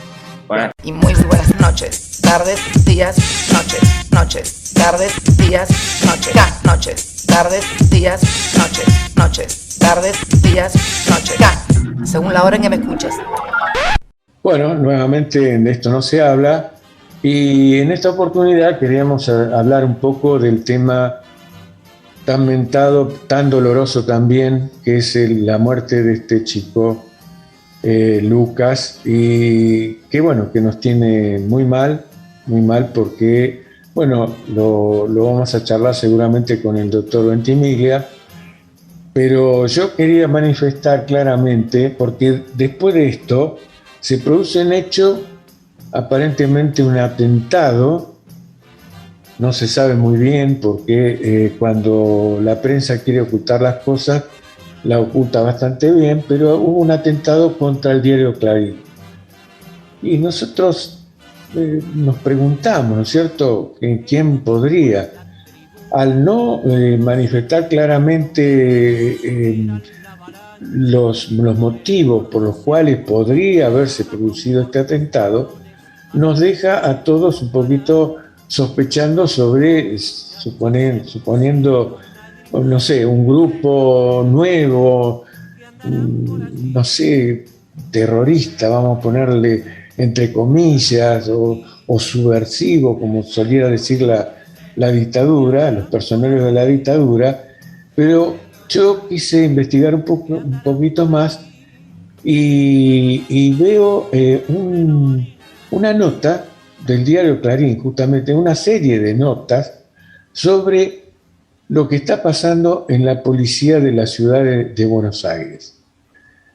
Y muy buenas noches, tardes, días, noches, noches, tardes, días, noches, noches, tardes, días, noches, noches, tardes, días, noches, según la hora en que me escuches. Bueno, nuevamente de esto no se habla y en esta oportunidad queríamos hablar un poco del tema tan mentado, tan doloroso también, que es la muerte de este chico Lucas, y que bueno, que nos tiene muy mal porque, bueno, lo vamos a charlar seguramente con el doctor Ventimiglia, pero yo quería manifestar claramente, porque después de esto se produce un hecho, aparentemente un atentado, no se sabe muy bien porque cuando la prensa quiere ocultar las cosas, la oculta bastante bien, pero hubo un atentado contra el diario Clarín. Y nosotros nos preguntamos, ¿no es cierto?, quién podría, al no manifestar claramente los motivos por los cuales podría haberse producido este atentado, nos deja a todos un poquito sospechando sobre, suponiendo, no sé, un grupo nuevo, no sé, terrorista, vamos a ponerle entre comillas, o subversivo, como solía decir la dictadura, los personeros de la dictadura, pero yo quise investigar un poquito más y veo una nota del diario Clarín, justamente una serie de notas sobre lo que está pasando en la policía de la ciudad de Buenos Aires.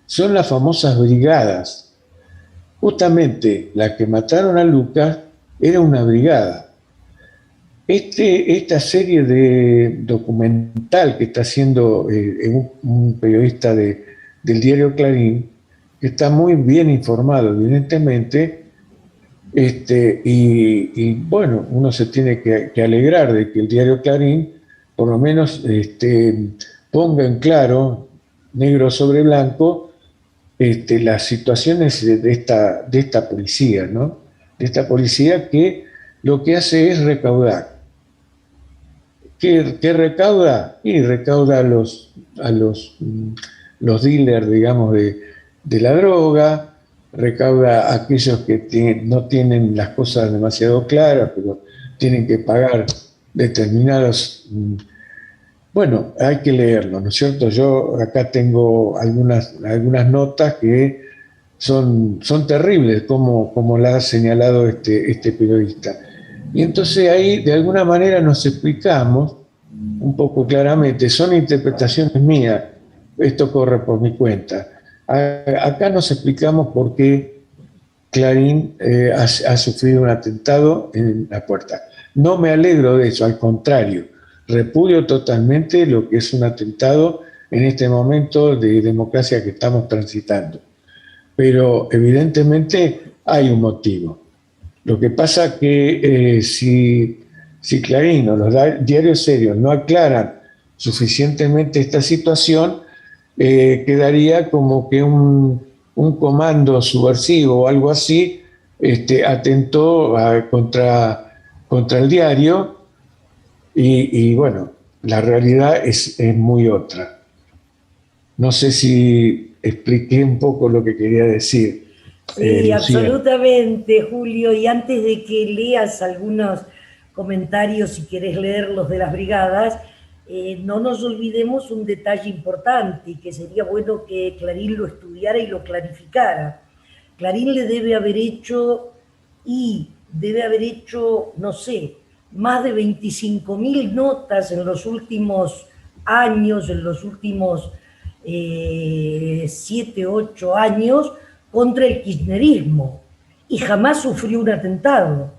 Son las famosas brigadas. Justamente la que mataron a Lucas era una brigada. Esta serie de documental que está haciendo un periodista del diario Clarín, que está muy bien informado, evidentemente, y bueno, uno se tiene que alegrar de que el diario Clarín por lo menos ponga en claro, negro sobre blanco, las situaciones de esta policía, ¿no? De esta policía que lo que hace es recaudar. ¿Qué recauda? Y recauda a los dealers, digamos, de la droga, recauda a aquellos que no tienen las cosas demasiado claras, pero tienen que pagar determinados... Bueno, hay que leerlo, ¿no es cierto? Yo acá tengo algunas notas que son terribles, como la ha señalado este periodista. Y entonces ahí, de alguna manera, nos explicamos un poco claramente, son interpretaciones mías, esto corre por mi cuenta. Acá nos explicamos por qué Clarín ha sufrido un atentado en La Puerta. No me alegro de eso, al contrario, repudio totalmente lo que es un atentado en este momento de democracia que estamos transitando. Pero evidentemente hay un motivo. Lo que pasa que si Clarín o los diarios serios no aclaran suficientemente esta situación, quedaría como que un comando subversivo o algo así atentó contra el diario y bueno, la realidad es muy otra. No sé si expliqué un poco lo que quería decir. Sí, absolutamente, Julio. Y antes de que leas algunos comentarios, si querés leerlos de las brigadas, no nos olvidemos un detalle importante y que sería bueno que Clarín lo estudiara y lo clarificara. Clarín le debe haber hecho, no sé, más de 25.000 notas en los últimos años, en los últimos 7, 8 años, contra el kirchnerismo, y jamás sufrió un atentado.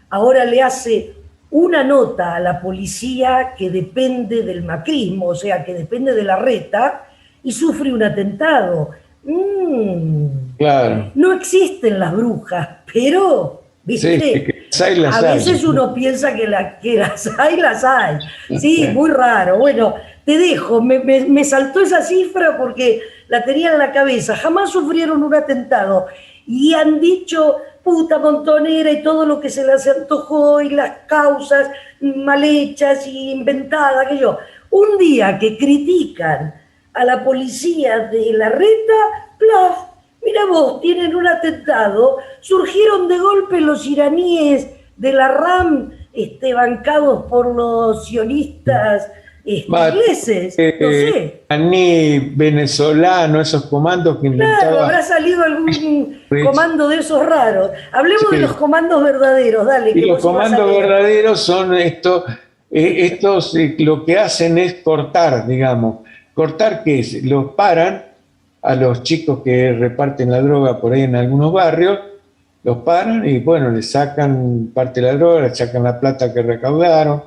Ahora le hace una nota a la policía que depende del macrismo, o sea, que depende de Larreta, y sufre un atentado. Claro. No existen las brujas, pero, ¿viste? Sí, a veces uno piensa que las hay. Sí, muy raro. Bueno, te dejo, me saltó esa cifra porque la tenía en la cabeza. Jamás sufrieron un atentado. Y han dicho puta montonera y todo lo que se les antojó y las causas mal hechas y inventadas, aquello. Un día que critican a la policía de Larreta, ¡plaf! Mira vos, tienen un atentado, surgieron de golpe los iraníes de la RAM, bancados por los sionistas ingleses, no sé. Iraní, venezolano, esos comandos que inventaban. Claro, habrá salido algún comando de esos raros. Hablemos de los comandos verdaderos, dale. Y los comandos verdaderos son estos lo que hacen es cortar, digamos. ¿Cortar qué es? Los paran a los chicos que reparten la droga por ahí en algunos barrios, los paran y bueno, les sacan parte de la droga, les sacan la plata que recaudaron.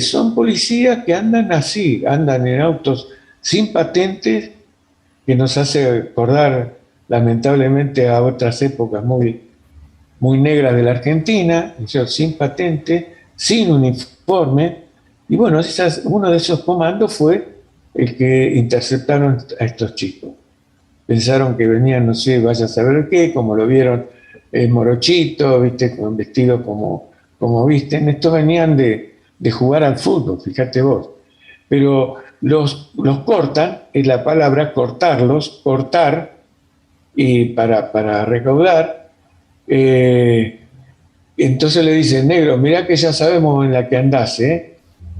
Son policías que andan así, andan en autos sin patentes, que nos hace acordar lamentablemente a otras épocas muy, muy negras de la Argentina, sin patente, sin uniforme, y bueno, uno de esos comandos fue el que interceptaron a estos chicos. Pensaron que venían, no sé, vaya a saber qué, como lo vieron morochito, ¿viste? Con vestidos como visten. Estos venían de jugar al fútbol, fíjate vos. Pero los cortan, es la palabra cortar, y para recaudar. Entonces le dicen, negro, mirá que ya sabemos en la que andás, ¿eh?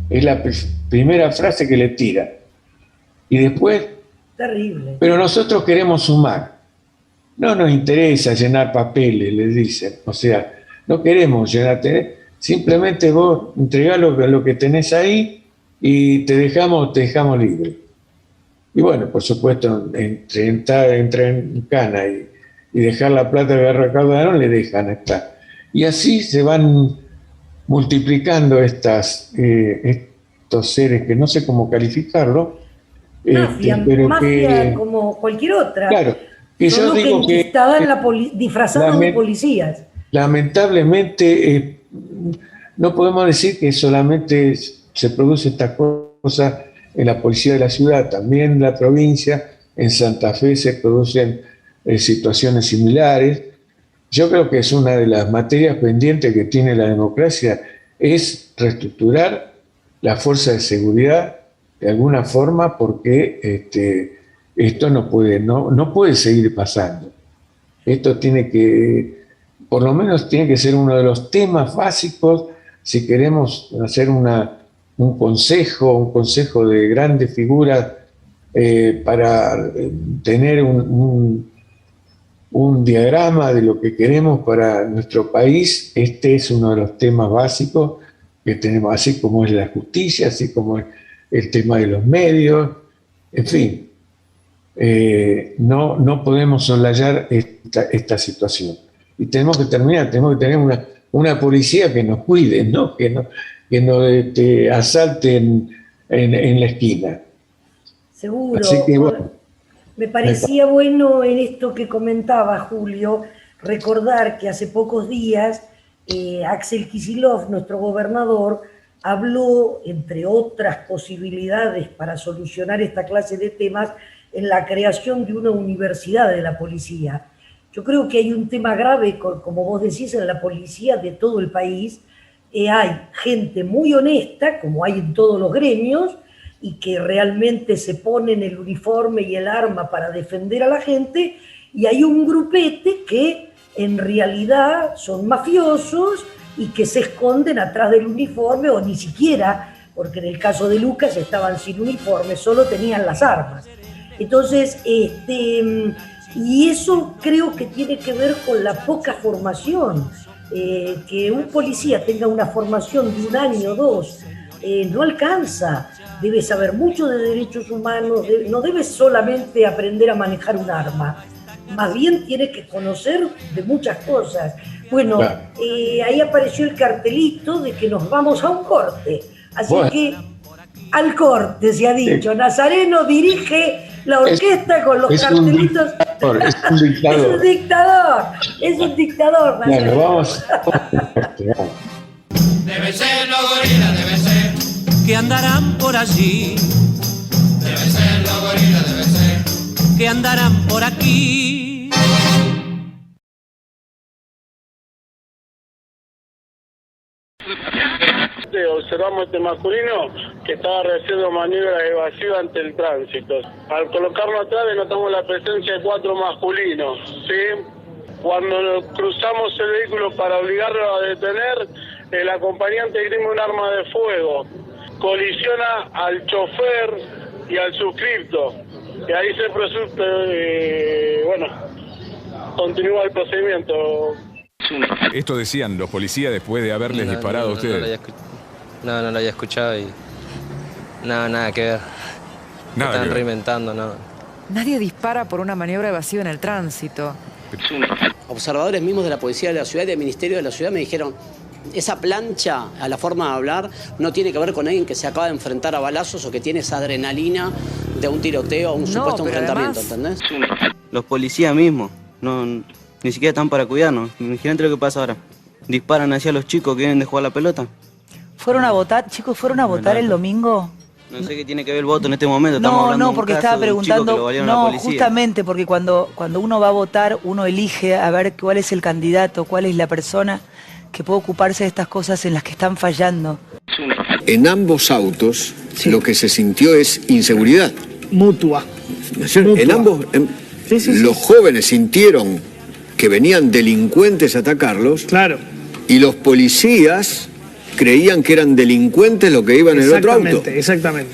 Es la primera frase que le tira. Y después, terrible. Pero nosotros queremos sumar. No nos interesa llenar papeles, les dicen. O sea, no queremos llenarte. Simplemente vos entregás lo que tenés ahí y te dejamos libre. Y bueno, por supuesto, entre entrar en cana y dejar la plata que recaudaron, le dejan estar. Y así se van multiplicando estos seres que no sé cómo calificarlo. Mafia como cualquier otra. Claro, que yo digo que estaban disfrazados de policías. Lamentablemente, no podemos decir que solamente se produce estas cosas en la policía de la ciudad, también en la provincia, en Santa Fe se producen situaciones similares. Yo creo que es una de las materias pendientes que tiene la democracia, es reestructurar la fuerza de seguridad de alguna forma, porque esto no puede seguir pasando. Esto tiene que, por lo menos tiene que ser uno de los temas básicos si queremos hacer un consejo de grandes figuras para tener un diagrama de lo que queremos para nuestro país. Este es uno de los temas básicos que tenemos, así como es la justicia, así como es el tema de los medios, en fin. No podemos soslayar esta situación. Y tenemos que tener una policía que nos cuide, ¿no? Que no asalten en la esquina. Seguro. Así que, bueno, me parecía bueno en esto que comentaba Julio, recordar que hace pocos días Axel Kicillof, nuestro gobernador, habló, entre otras posibilidades para solucionar esta clase de temas, en la creación de una universidad de la policía. Yo creo que hay un tema grave, como vos decís, en la policía de todo el país. Hay gente muy honesta, como hay en todos los gremios, y que realmente se ponen el uniforme y el arma para defender a la gente, y hay un grupete que en realidad son mafiosos y que se esconden atrás del uniforme, o ni siquiera, porque en el caso de Lucas estaban sin uniforme, solo tenían las armas. Entonces, y eso creo que tiene que ver con la poca formación. Que un policía tenga una formación de 1 año o 2 no alcanza. Debe saber mucho de derechos humanos, no debe solamente aprender a manejar un arma, más bien tiene que conocer de muchas cosas. Bueno, claro. Ahí apareció el cartelito de que nos vamos a un corte, así que al corte se ha dicho. Sí. Nazareno dirige la orquesta con los cartelitos. Es un dictador. Es un dictador. Bueno, vamos. Deben ser los gorilas, deben ser. Que andarán por allí. Deben ser los gorilas, deben ser. Que andarán por aquí. Observamos este masculino que estaba realizando maniobras evasivas ante el tránsito. Al colocarnos atrás notamos la presencia de 4 masculinos, ¿sí? Cuando cruzamos el vehículo para obligarlo a detener, el acompañante grima un arma de fuego, colisiona al chofer y al suscripto, y ahí se continúa el procedimiento. Esto decían los policías después de haberles disparado a ustedes. No lo había escuchado y nada que ver. Están reinventando, no. Nadie dispara por una maniobra evasiva en el tránsito. Observadores mismos de la policía de la ciudad y del ministerio de la ciudad me dijeron: esa plancha, a la forma de hablar, no tiene que ver con alguien que se acaba de enfrentar a balazos o que tiene esa adrenalina de un tiroteo o un supuesto enfrentamiento, además, ¿entendés? Los policías mismos ni siquiera están para cuidarnos. Imagínate lo que pasa ahora. Disparan hacia los chicos que vienen de jugar la pelota. ¿Fueron a votar, chicos? ¿Fueron a votar el domingo? No sé qué tiene que ver el voto en este momento. No, porque estaba preguntando. No, justamente porque cuando uno va a votar, uno elige a ver cuál es el candidato, cuál es la persona que puede ocuparse de estas cosas en las que están fallando. En ambos autos, sí, lo que se sintió es inseguridad. Mutua. En ambos, los jóvenes sintieron que venían delincuentes a atacarlos. Claro. Y los policías creían que eran delincuentes los que iban en el otro auto. Exactamente.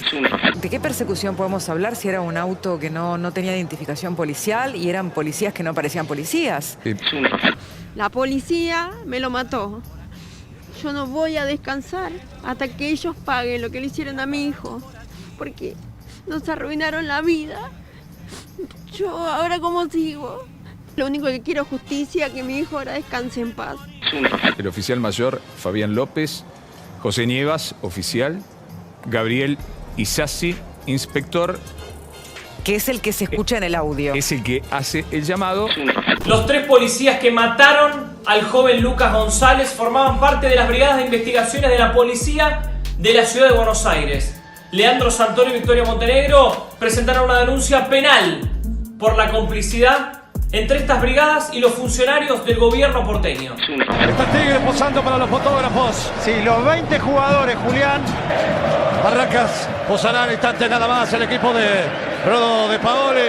¿De qué persecución podemos hablar si era un auto que no tenía identificación policial y eran policías que no parecían policías? Sí. La policía me lo mató. Yo no voy a descansar hasta que ellos paguen lo que le hicieron a mi hijo, porque nos arruinaron la vida. Yo ahora ¿cómo sigo? Lo único que quiero es justicia, que mi hijo ahora descanse en paz. El oficial mayor Fabián López, José Nievas, oficial, Gabriel Isasi, inspector. Que es el que se escucha en el audio. Es el que hace el llamado. Los 3 policías que mataron al joven Lucas González formaban parte de las brigadas de investigaciones de la policía de la ciudad de Buenos Aires. Leandro Santoro y Victoria Montenegro presentaron una denuncia penal por la complicidad entre estas brigadas y los funcionarios del gobierno porteño. Está Tigre posando para los fotógrafos. Sí, los 20 jugadores, Julián. Barracas posarán instantes nada más el equipo de Rodo de Paoli.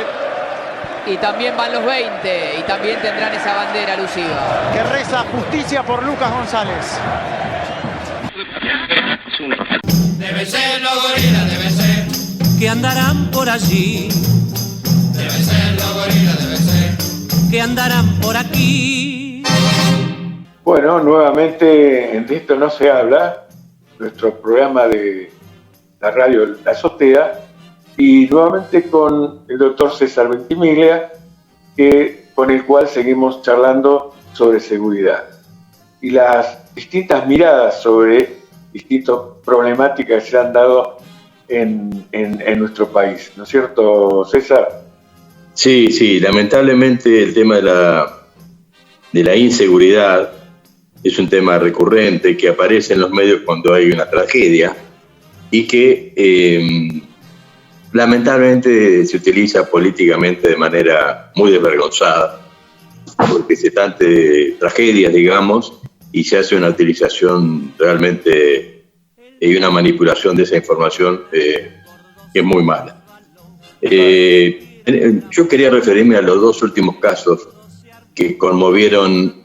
y también van los 20 y también tendrán esa bandera alusiva. Que reza justicia por Lucas González. Deben ser los gorilas, deben ser. Que andarán por allí. Deben ser los gorilas, deben ser. Que andarán por aquí. Bueno, nuevamente en Esto No Se Habla, nuestro programa de la radio La Azotea, y nuevamente con el doctor César Ventimiglia, con el cual seguimos charlando sobre seguridad y las distintas miradas sobre distintas problemáticas que se han dado en nuestro país, ¿no es cierto, César? Sí, lamentablemente el tema de la inseguridad es un tema recurrente que aparece en los medios cuando hay una tragedia y que lamentablemente se utiliza políticamente de manera muy desvergonzada, porque se trata de tragedias, digamos, y se hace una utilización realmente y una manipulación de esa información que es muy mala. Yo quería referirme a los dos últimos casos que conmovieron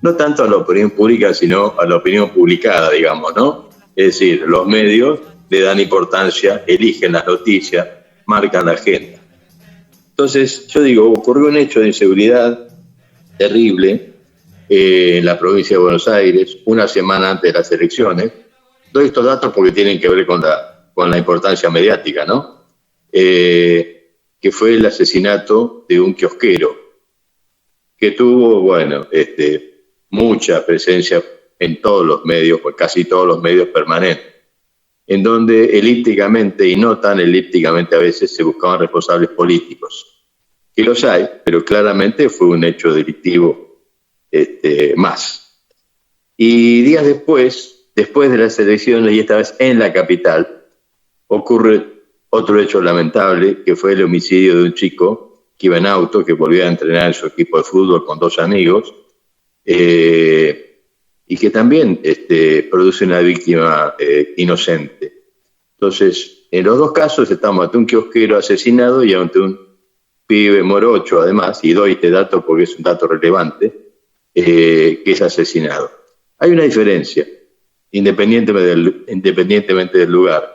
no tanto a la opinión pública, sino a la opinión publicada, digamos, ¿no? Es decir, los medios le dan importancia, eligen las noticias, marcan la agenda. Entonces, yo digo, ocurrió un hecho de inseguridad terrible en la provincia de Buenos Aires, una semana antes de las elecciones. Doy estos datos porque tienen que ver con la importancia mediática, ¿no? Que fue el asesinato de un kiosquero, que tuvo, bueno, mucha presencia en todos los medios, pues casi todos los medios permanentes, en donde elípticamente y no tan elípticamente a veces se buscaban responsables políticos, que los hay, pero claramente fue un hecho delictivo más. Y días después de las elecciones, y esta vez en la capital, ocurre otro hecho lamentable, que fue el homicidio de un chico que iba en auto, que volvía a entrenar en su equipo de fútbol con dos amigos, y que también produce una víctima inocente. Entonces, en los dos casos estamos ante un kiosquero asesinado y ante un pibe morocho, además, y doy este dato porque es un dato relevante, que es asesinado. Hay una diferencia, independientemente del lugar,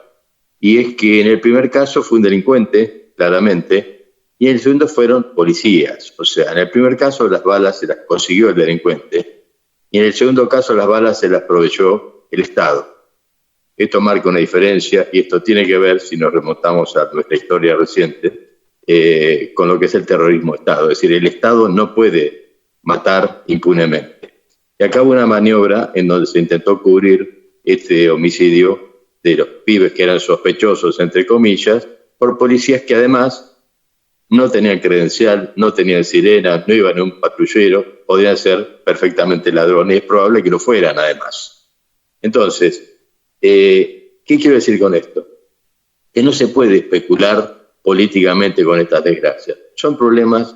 y es que en el primer caso fue un delincuente, claramente, y en el segundo fueron policías. O sea, en el primer caso las balas se las consiguió el delincuente, y en el segundo caso las balas se las proveyó el Estado. Esto marca una diferencia, y esto tiene que ver, si nos remontamos a nuestra historia reciente, con lo que es el terrorismo de Estado. Es decir, el Estado no puede matar impunemente. Y acá hubo una maniobra en donde se intentó cubrir este homicidio de los pibes que eran sospechosos, entre comillas, por policías que además no tenían credencial, no tenían sirena, no iban en un patrullero, podían ser perfectamente ladrones, y es probable que lo fueran además. Entonces, ¿qué quiero decir con esto? Que no se puede especular políticamente con estas desgracias. Son problemas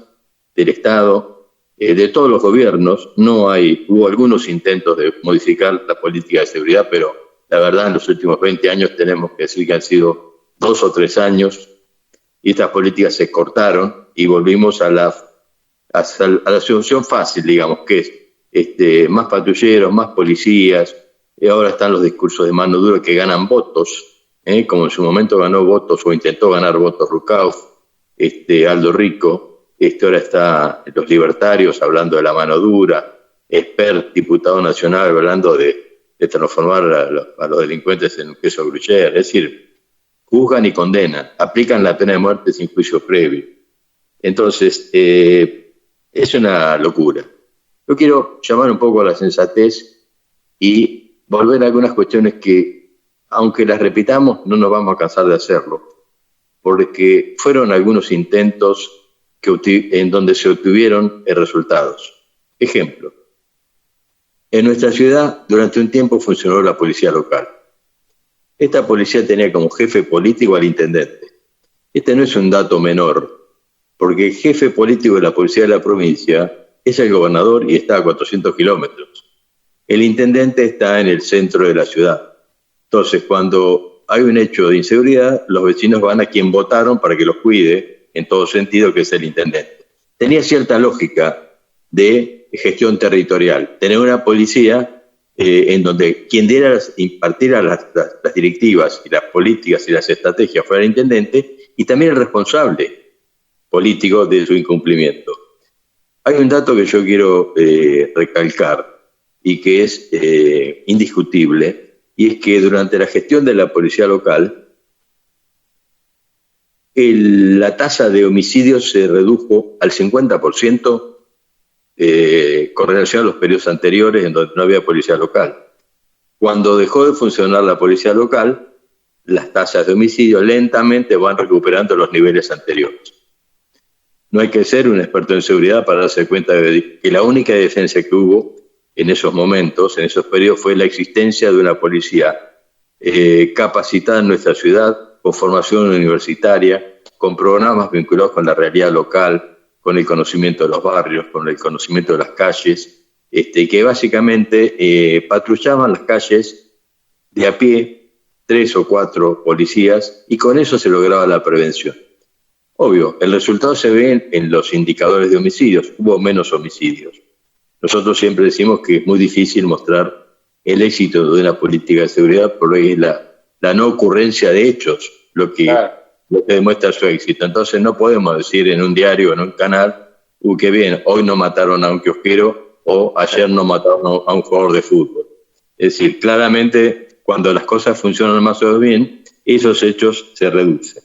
del Estado, de todos los gobiernos. Hubo algunos intentos de modificar la política de seguridad, pero la verdad en los últimos 20 años tenemos que decir que han sido 2 o 3 años, y estas políticas se cortaron y volvimos a la solución fácil, digamos, que es más patrulleros, más policías, y ahora están los discursos de mano dura que ganan votos, como en su momento ganó votos o intentó ganar votos Rucauf, Aldo Rico, ahora está los libertarios hablando de la mano dura, Espert, diputado nacional, hablando de transformar a los delincuentes en un queso gruyère. Es decir, juzgan y condenan, aplican la pena de muerte sin juicio previo. Entonces, es una locura. Yo quiero llamar un poco a la sensatez y volver a algunas cuestiones que, aunque las repitamos, no nos vamos a cansar de hacerlo, porque fueron algunos intentos en donde se obtuvieron resultados. Ejemplo, en nuestra ciudad durante un tiempo funcionó la policía local. Esta policía tenía como jefe político al intendente. Este no es un dato menor, porque el jefe político de la policía de la provincia es el gobernador y está a 400 kilómetros. El intendente está en el centro de la ciudad. Entonces, cuando hay un hecho de inseguridad, los vecinos van a quien votaron para que los cuide en todo sentido, que es el intendente. Tenía cierta lógica de gestión territorial, tener una policía en donde quien impartiera las directivas y las políticas y las estrategias fuera el intendente y también el responsable político de su incumplimiento. Hay un dato que yo quiero recalcar y que es indiscutible, y es que durante la gestión de la policía local, la tasa de homicidios se redujo al 50% con relación a los periodos anteriores en donde no había policía local. Cuando dejó de funcionar la policía local, las tasas de homicidio lentamente van recuperando los niveles anteriores. No hay que ser un experto en seguridad para darse cuenta de que la única diferencia que hubo en esos momentos, en esos periodos, fue la existencia de una policía capacitada en nuestra ciudad, con formación universitaria, con programas vinculados con la realidad local, con el conocimiento de los barrios, con el conocimiento de las calles, que básicamente patrullaban las calles de a pie, 3 o 4 policías, y con eso se lograba la prevención. Obvio, el resultado se ve en los indicadores de homicidios, hubo menos homicidios. Nosotros siempre decimos que es muy difícil mostrar el éxito de una política de seguridad porque es la no ocurrencia de hechos lo que demuestra su éxito. Entonces no podemos decir en un diario o en un canal, qué bien, hoy no mataron a un kiosquero o ayer no mataron a un jugador de fútbol. Es decir, claramente cuando las cosas funcionan más o menos bien, esos hechos se reducen.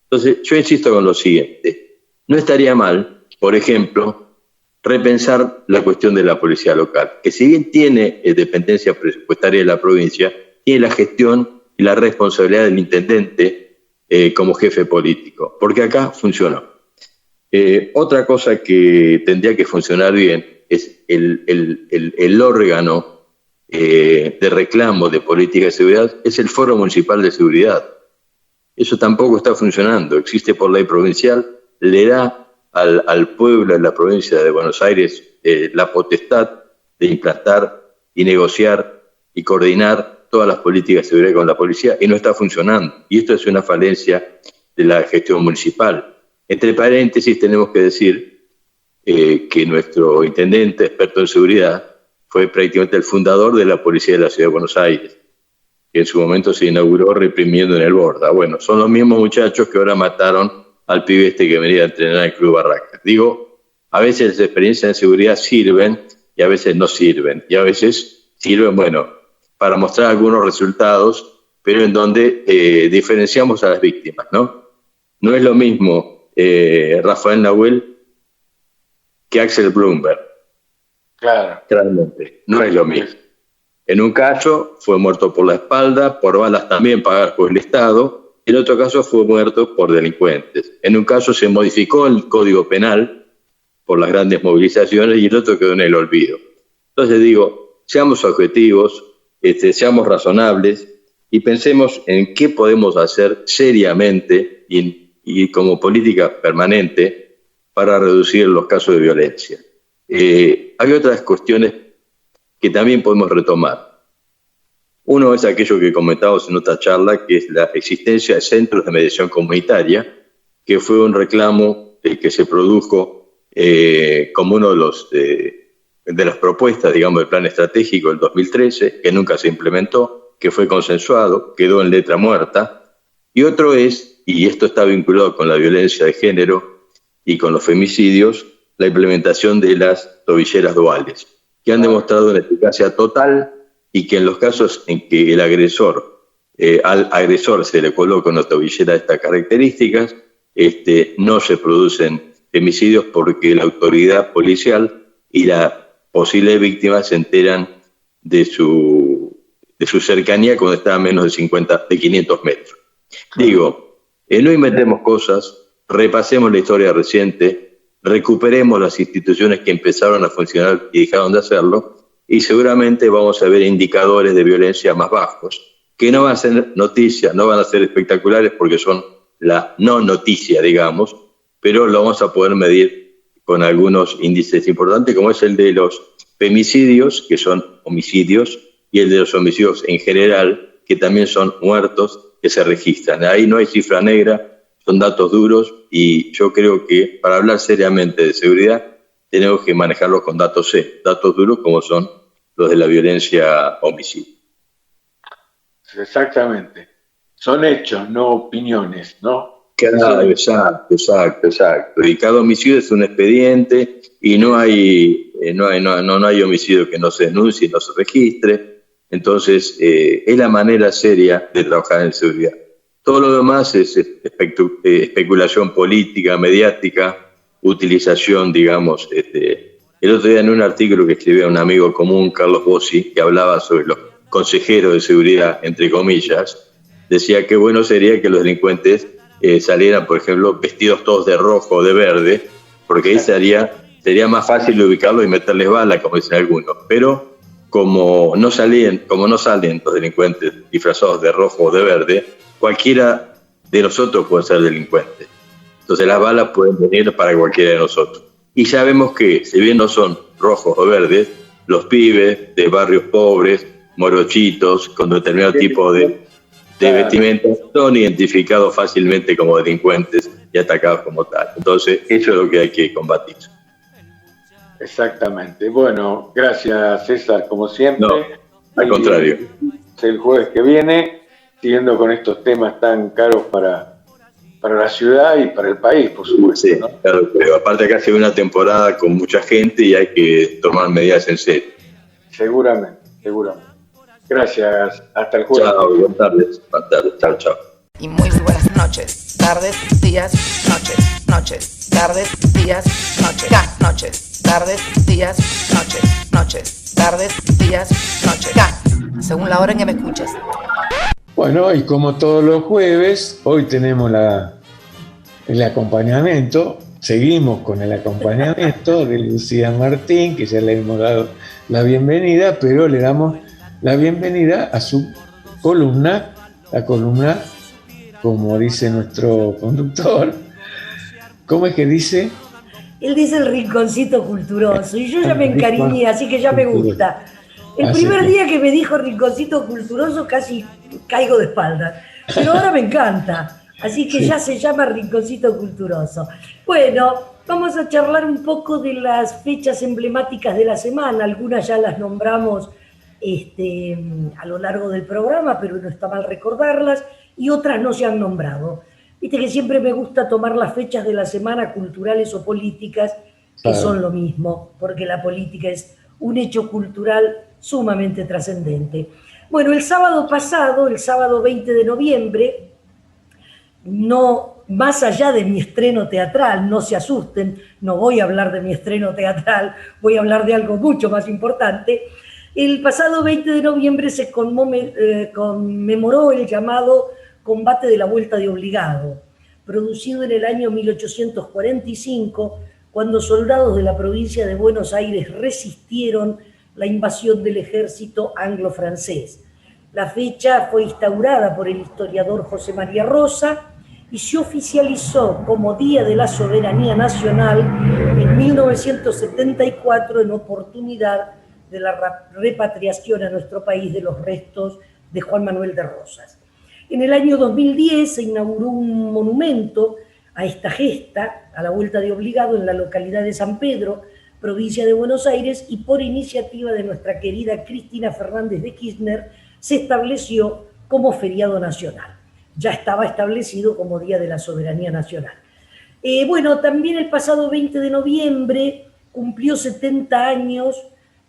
Entonces yo insisto con lo siguiente, no estaría mal, por ejemplo, repensar la cuestión de la policía local, que si bien tiene dependencia presupuestaria de la provincia, tiene la gestión y la responsabilidad del intendente como jefe político, porque acá funcionó. Otra cosa que tendría que funcionar bien es el órgano de reclamo de política de seguridad, es el Foro Municipal de Seguridad. Eso tampoco está funcionando, existe por ley provincial, le da al pueblo de la provincia de Buenos Aires la potestad de implantar y negociar y coordinar todas las políticas de seguridad con la policía y no está funcionando. Y esto es una falencia de la gestión municipal. Entre paréntesis tenemos que decir que nuestro intendente, experto en seguridad, fue prácticamente el fundador de la policía de la ciudad de Buenos Aires, que en su momento se inauguró reprimiendo en el Borda. Bueno, son los mismos muchachos que ahora mataron al pibe que venía a entrenar al Club Barracas. Digo, a veces las experiencias en seguridad sirven y a veces no sirven. Y a veces sirven, bueno, para mostrar algunos resultados, pero en donde diferenciamos a las víctimas, ¿no? No es lo mismo Rafael Nahuel que Axel Bloomberg. Claro. Claramente, no es lo mismo. En un caso fue muerto por la espalda, por balas también pagadas por el Estado. En otro caso fue muerto por delincuentes. En un caso se modificó el Código Penal por las grandes movilizaciones y el otro quedó en el olvido. Entonces digo, seamos objetivos, seamos razonables y pensemos en qué podemos hacer seriamente y como política permanente para reducir los casos de violencia. Hay otras cuestiones que también podemos retomar. Uno es aquello que comentamos en otra charla, que es la existencia de centros de mediación comunitaria, que fue un reclamo que se produjo como uno de las propuestas, digamos, del plan estratégico del 2013, que nunca se implementó, que fue consensuado, quedó en letra muerta. Y otro es, y esto está vinculado con la violencia de género y con los femicidios, la implementación de las tobilleras duales, que han demostrado una eficacia total y que en los casos en que el agresor, al agresor se le coloca una tobillera de estas características, no se producen femicidios porque la autoridad policial y la posible víctima se enteran de su cercanía cuando está a menos de 500 metros. Digo, no inventemos cosas, repasemos la historia reciente, recuperemos las instituciones que empezaron a funcionar y dejaron de hacerlo, y seguramente vamos a ver indicadores de violencia más bajos, que no van a ser noticias, no van a ser espectaculares porque son la no noticia, digamos, pero lo vamos a poder medir con algunos índices importantes, como es el de los femicidios, que son homicidios, y el de los homicidios en general, que también son muertos que se registran. Ahí no hay cifra negra, son datos duros y yo creo que para hablar seriamente de seguridad tenemos que manejarlos con datos datos duros como son los de la violencia homicida. Exactamente. Son hechos, no opiniones, ¿no? Claro, exacto. Y cada homicidio es un expediente y no hay homicidio que no se denuncie, no se registre. Entonces, es la manera seria de trabajar en seguridad. Todo lo demás es especulación política, mediática, utilización, digamos. El otro día en un artículo que escribía un amigo común, Carlos Bossi, que hablaba sobre los consejeros de seguridad, entre comillas, decía que bueno sería que los delincuentes salieran, por ejemplo, vestidos todos de rojo o de verde, porque ahí sería más fácil ubicarlos y meterles balas, como dicen algunos. Pero como no salen los delincuentes disfrazados de rojo o de verde, cualquiera de nosotros puede ser delincuente. Entonces las balas pueden venir para cualquiera de nosotros. Y sabemos que, si bien no son rojos o verdes, los pibes de barrios pobres, morochitos, con determinado tipo de vestimenta, son identificados fácilmente como delincuentes y atacados como tal. Entonces, eso es lo que hay que combatir. Exactamente. Bueno, gracias César, como siempre. No, al contrario. El jueves que viene, siguiendo con estos temas tan caros para la ciudad y para el país, por supuesto. Sí, ¿no? Claro, pero aparte acá ha sido una temporada con mucha gente y hay que tomar medidas en serio. Seguramente. Gracias, hasta el jueves. Chao, buenas tardes. Chao. Y muy buenas noches, tardes, días, noches, tardes, días, noches, tardes, días, noches, tardes, días, según la hora en que me escuches. Bueno, y como todos los jueves, hoy tenemos el acompañamiento, seguimos con el acompañamiento de Lucía Martín, que ya le hemos dado la bienvenida, pero le damos la bienvenida a su columna, la columna, como dice nuestro conductor. ¿Cómo es que dice? Él dice el rinconcito culturoso, y yo ya me encariñé, así que ya me gusta. El primer día que me dijo rinconcito culturoso casi caigo de espaldas, pero ahora me encanta, así que ya se llama rinconcito culturoso. Bueno, vamos a charlar un poco de las fechas emblemáticas de la semana, algunas ya las nombramos a lo largo del programa, pero no está mal recordarlas, y otras no se han nombrado. Viste que siempre me gusta tomar las fechas de la semana culturales o políticas, que son lo mismo, porque la política es un hecho cultural sumamente trascendente. Bueno, el sábado pasado, el sábado 20 de noviembre, no, más allá de mi estreno teatral, no se asusten, no voy a hablar de mi estreno teatral, voy a hablar de algo mucho más importante. El pasado 20 de noviembre se conmemoró el llamado Combate de la Vuelta de Obligado, producido en el año 1845, cuando soldados de la provincia de Buenos Aires resistieron la invasión del ejército anglo-francés. La fecha fue instaurada por el historiador José María Rosa y se oficializó como Día de la Soberanía Nacional en 1974 en oportunidad de la repatriación a nuestro país de los restos de Juan Manuel de Rosas. En el año 2010 se inauguró un monumento a esta gesta, a la Vuelta de Obligado, en la localidad de San Pedro, provincia de Buenos Aires, y por iniciativa de nuestra querida Cristina Fernández de Kirchner, se estableció como feriado nacional. Ya estaba establecido como Día de la Soberanía Nacional. Bueno, también el pasado 20 de noviembre cumplió 70 años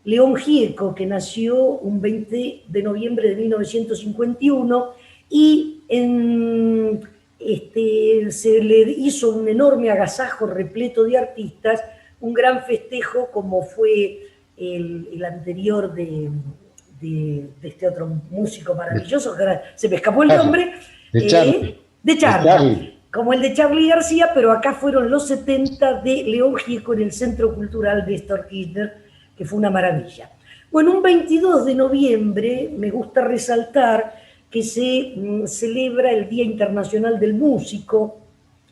León Gieco, que nació un 20 de noviembre de 1951, y se le hizo un enorme agasajo repleto de artistas, un gran festejo como fue el anterior de este otro músico maravilloso, que ahora se me escapó el nombre, de Charlie, como el de Charly García, pero acá fueron los 70 de León Gieco en el Centro Cultural Néstor Kirchner, que fue una maravilla. Bueno, un 22 de noviembre me gusta resaltar que se celebra el Día Internacional del Músico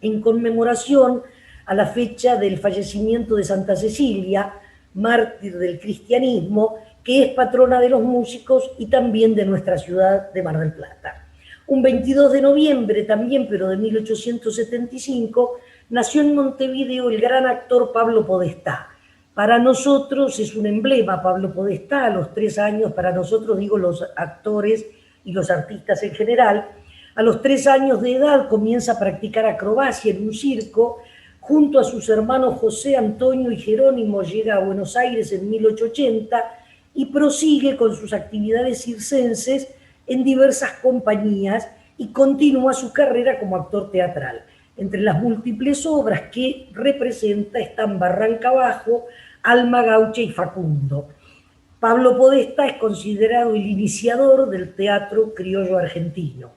en conmemoración a la fecha del fallecimiento de Santa Cecilia, mártir del cristianismo, que es patrona de los músicos y también de nuestra ciudad de Mar del Plata. Un 22 de noviembre también, pero de 1875, nació en Montevideo el gran actor Pablo Podestá. Para nosotros es un emblema Pablo Podestá, a los 3 años, para nosotros digo los actores y los artistas en general, a los 3 años de edad comienza a practicar acrobacia en un circo, junto a sus hermanos José, Antonio y Jerónimo llega a Buenos Aires en 1880 y prosigue con sus actividades circenses en diversas compañías y continúa su carrera como actor teatral. Entre las múltiples obras que representa están Barranca Abajo, Alma Gaucha y Facundo. Pablo Podestá es considerado el iniciador del teatro criollo argentino.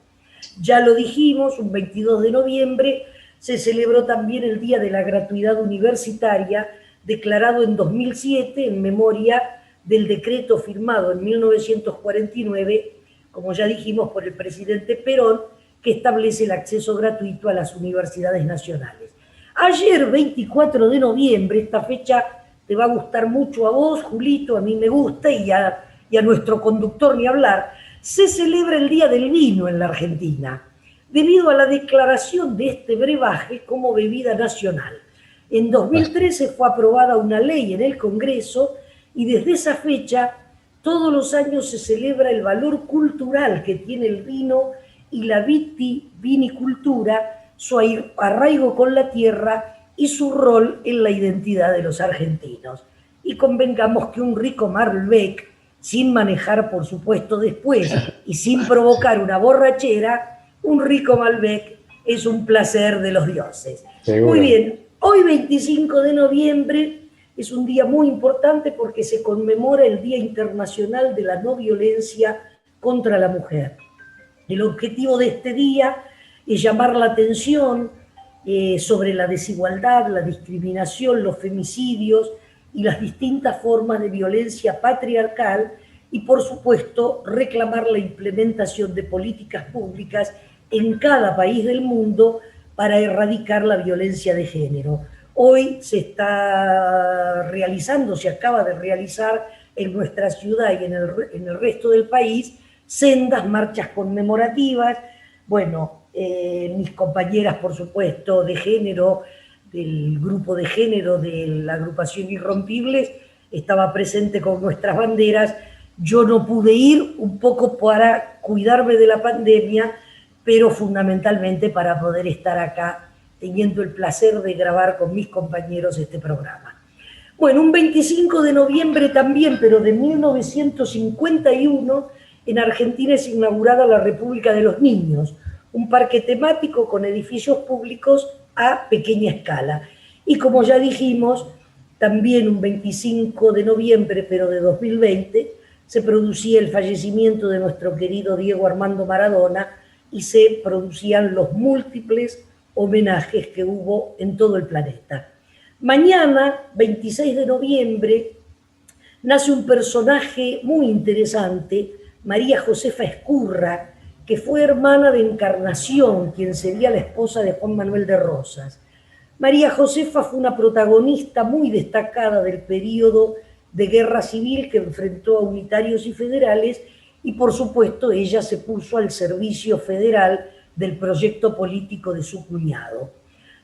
Ya lo dijimos, un 22 de noviembre se celebró también el Día de la Gratuidad Universitaria, declarado en 2007 en memoria del decreto firmado en 1949, como ya dijimos, por el presidente Perón, que establece el acceso gratuito a las universidades nacionales. Ayer, 24 de noviembre, esta fecha te va a gustar mucho a vos, Julito, a mí me gusta, y a nuestro conductor ni hablar, se celebra el Día del Vino en la Argentina, debido a la declaración de este brebaje como bebida nacional. En 2013 fue aprobada una ley en el Congreso y desde esa fecha todos los años se celebra el valor cultural que tiene el vino y la vinicultura, su arraigo con la tierra y su rol en la identidad de los argentinos. Y convengamos que un rico Malbec, sin manejar por supuesto después y sin provocar una borrachera, un rico Malbec es un placer de los dioses. Seguro. Muy bien, hoy 25 de noviembre es un día muy importante porque se conmemora el Día Internacional de la No Violencia contra la Mujer. El objetivo de este día es llamar la atención sobre la desigualdad, la discriminación, los femicidios y las distintas formas de violencia patriarcal y, por supuesto, reclamar la implementación de políticas públicas en cada país del mundo para erradicar la violencia de género. Hoy se está realizando, se acaba de realizar en nuestra ciudad y en el resto del país sendas marchas conmemorativas. Bueno, mis compañeras, por supuesto, de género, del grupo de género de la agrupación Irrompibles, estaba presente con nuestras banderas. Yo no pude ir un poco para cuidarme de la pandemia, pero fundamentalmente para poder estar acá teniendo el placer de grabar con mis compañeros este programa. Bueno, un 25 de noviembre también, pero de 1951, en Argentina es inaugurada la República de los Niños, un parque temático con edificios públicos a pequeña escala. Y como ya dijimos, también un 25 de noviembre, pero de 2020, se producía el fallecimiento de nuestro querido Diego Armando Maradona y se producían los múltiples homenajes que hubo en todo el planeta. Mañana, 26 de noviembre, nace un personaje muy interesante, María Josefa Ezcurra, que fue hermana de Encarnación, quien sería la esposa de Juan Manuel de Rosas. María Josefa fue una protagonista muy destacada del periodo de guerra civil que enfrentó a unitarios y federales, y por supuesto ella se puso al servicio federal del proyecto político de su cuñado.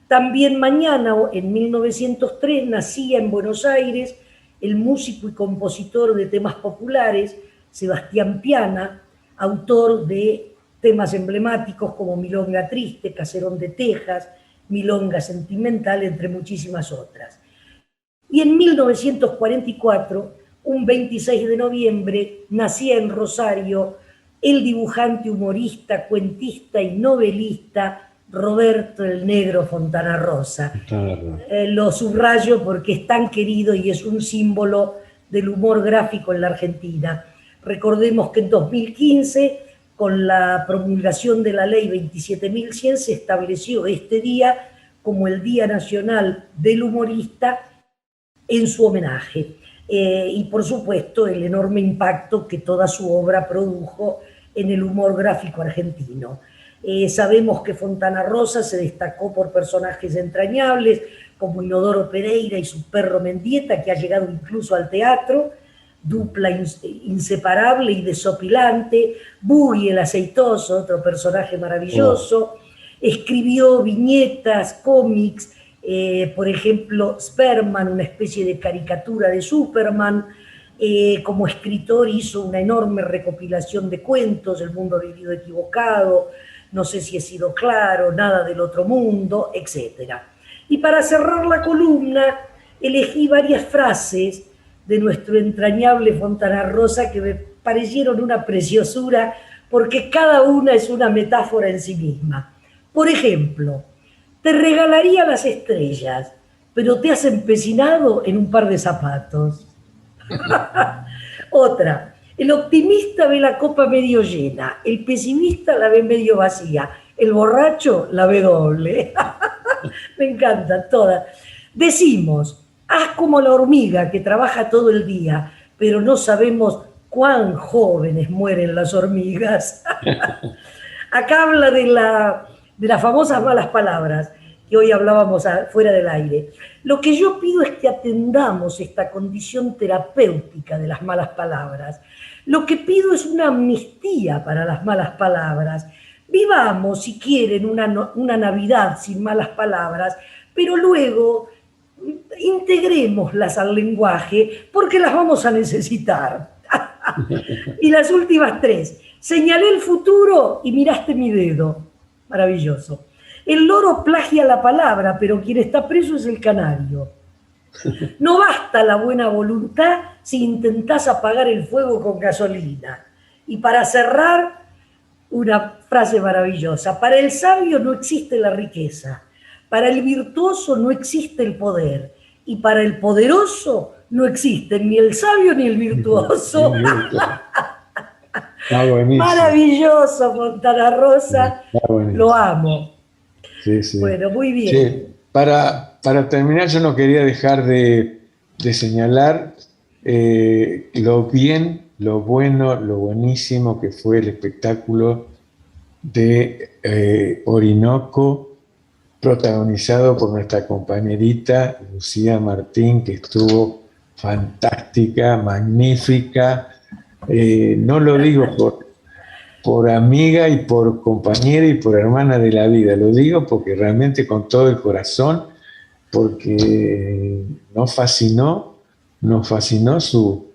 También mañana, en 1903, nacía en Buenos Aires el músico y compositor de temas populares Sebastián Piana, autor de temas emblemáticos como Milonga Triste, Caserón de Tejas, Milonga Sentimental, entre muchísimas otras. Y en 1944, un 26 de noviembre, nacía en Rosario el dibujante, humorista, cuentista y novelista Roberto el Negro Fontana Rosa. Lo subrayo porque es tan querido y es un símbolo del humor gráfico en la Argentina. Recordemos que en 2015, con la promulgación de la ley 27.100, se estableció este día como el Día Nacional del Humorista en su homenaje. Y por supuesto el enorme impacto que toda su obra produjo en el humor gráfico argentino. Sabemos que Fontana Rosa se destacó por personajes entrañables como Inodoro Pereira y su perro Mendieta, que ha llegado incluso al teatro. dupla inseparable y desopilante, Buggy el aceitoso, otro personaje maravilloso, escribió viñetas, cómics, por ejemplo, Sperman, una especie de caricatura de Superman. Como escritor hizo una enorme recopilación de cuentos, El mundo ha vivido equivocado, No sé si he sido claro, Nada del otro mundo, etc. Y para cerrar la columna, elegí varias frases de nuestro entrañable Fontana Rosa que me parecieron una preciosura porque cada una es una metáfora en sí misma. Por ejemplo, te regalaría las estrellas, pero te has empecinado en un par de zapatos. Otra, el optimista ve la copa medio llena, el pesimista la ve medio vacía, el borracho la ve doble. Me encantan todas. Decimos, haz como la hormiga que trabaja todo el día, pero no sabemos cuán jóvenes mueren las hormigas. Acá habla de las famosas malas palabras que hoy hablábamos fuera del aire. Lo que yo pido es que atendamos esta condición terapéutica de las malas palabras. Lo que pido es una amnistía para las malas palabras. Vivamos, si quieren, una Navidad sin malas palabras, pero luego integrémoslas al lenguaje porque las vamos a necesitar. Y las últimas tres. Señalé el futuro y miraste mi dedo. Maravilloso. El loro plagia la palabra, pero quien está preso es el canario. No basta la buena voluntad si intentás apagar el fuego con gasolina. Y para cerrar, una frase maravillosa. Para el sabio no existe la riqueza. Para el virtuoso no existe el poder. Y para el poderoso no existen ni el sabio ni el virtuoso. Maravilloso, Fontana Rosa. Lo amo. Sí, sí. Bueno, muy bien. Sí. Para terminar, yo no quería dejar de señalar lo bien, lo bueno, lo buenísimo que fue el espectáculo de Orinoco, protagonizado por nuestra compañerita Lucía Martín, que estuvo fantástica, magnífica. No lo digo por amiga y por compañera y por hermana de la vida, lo digo porque realmente con todo el corazón, porque nos fascinó su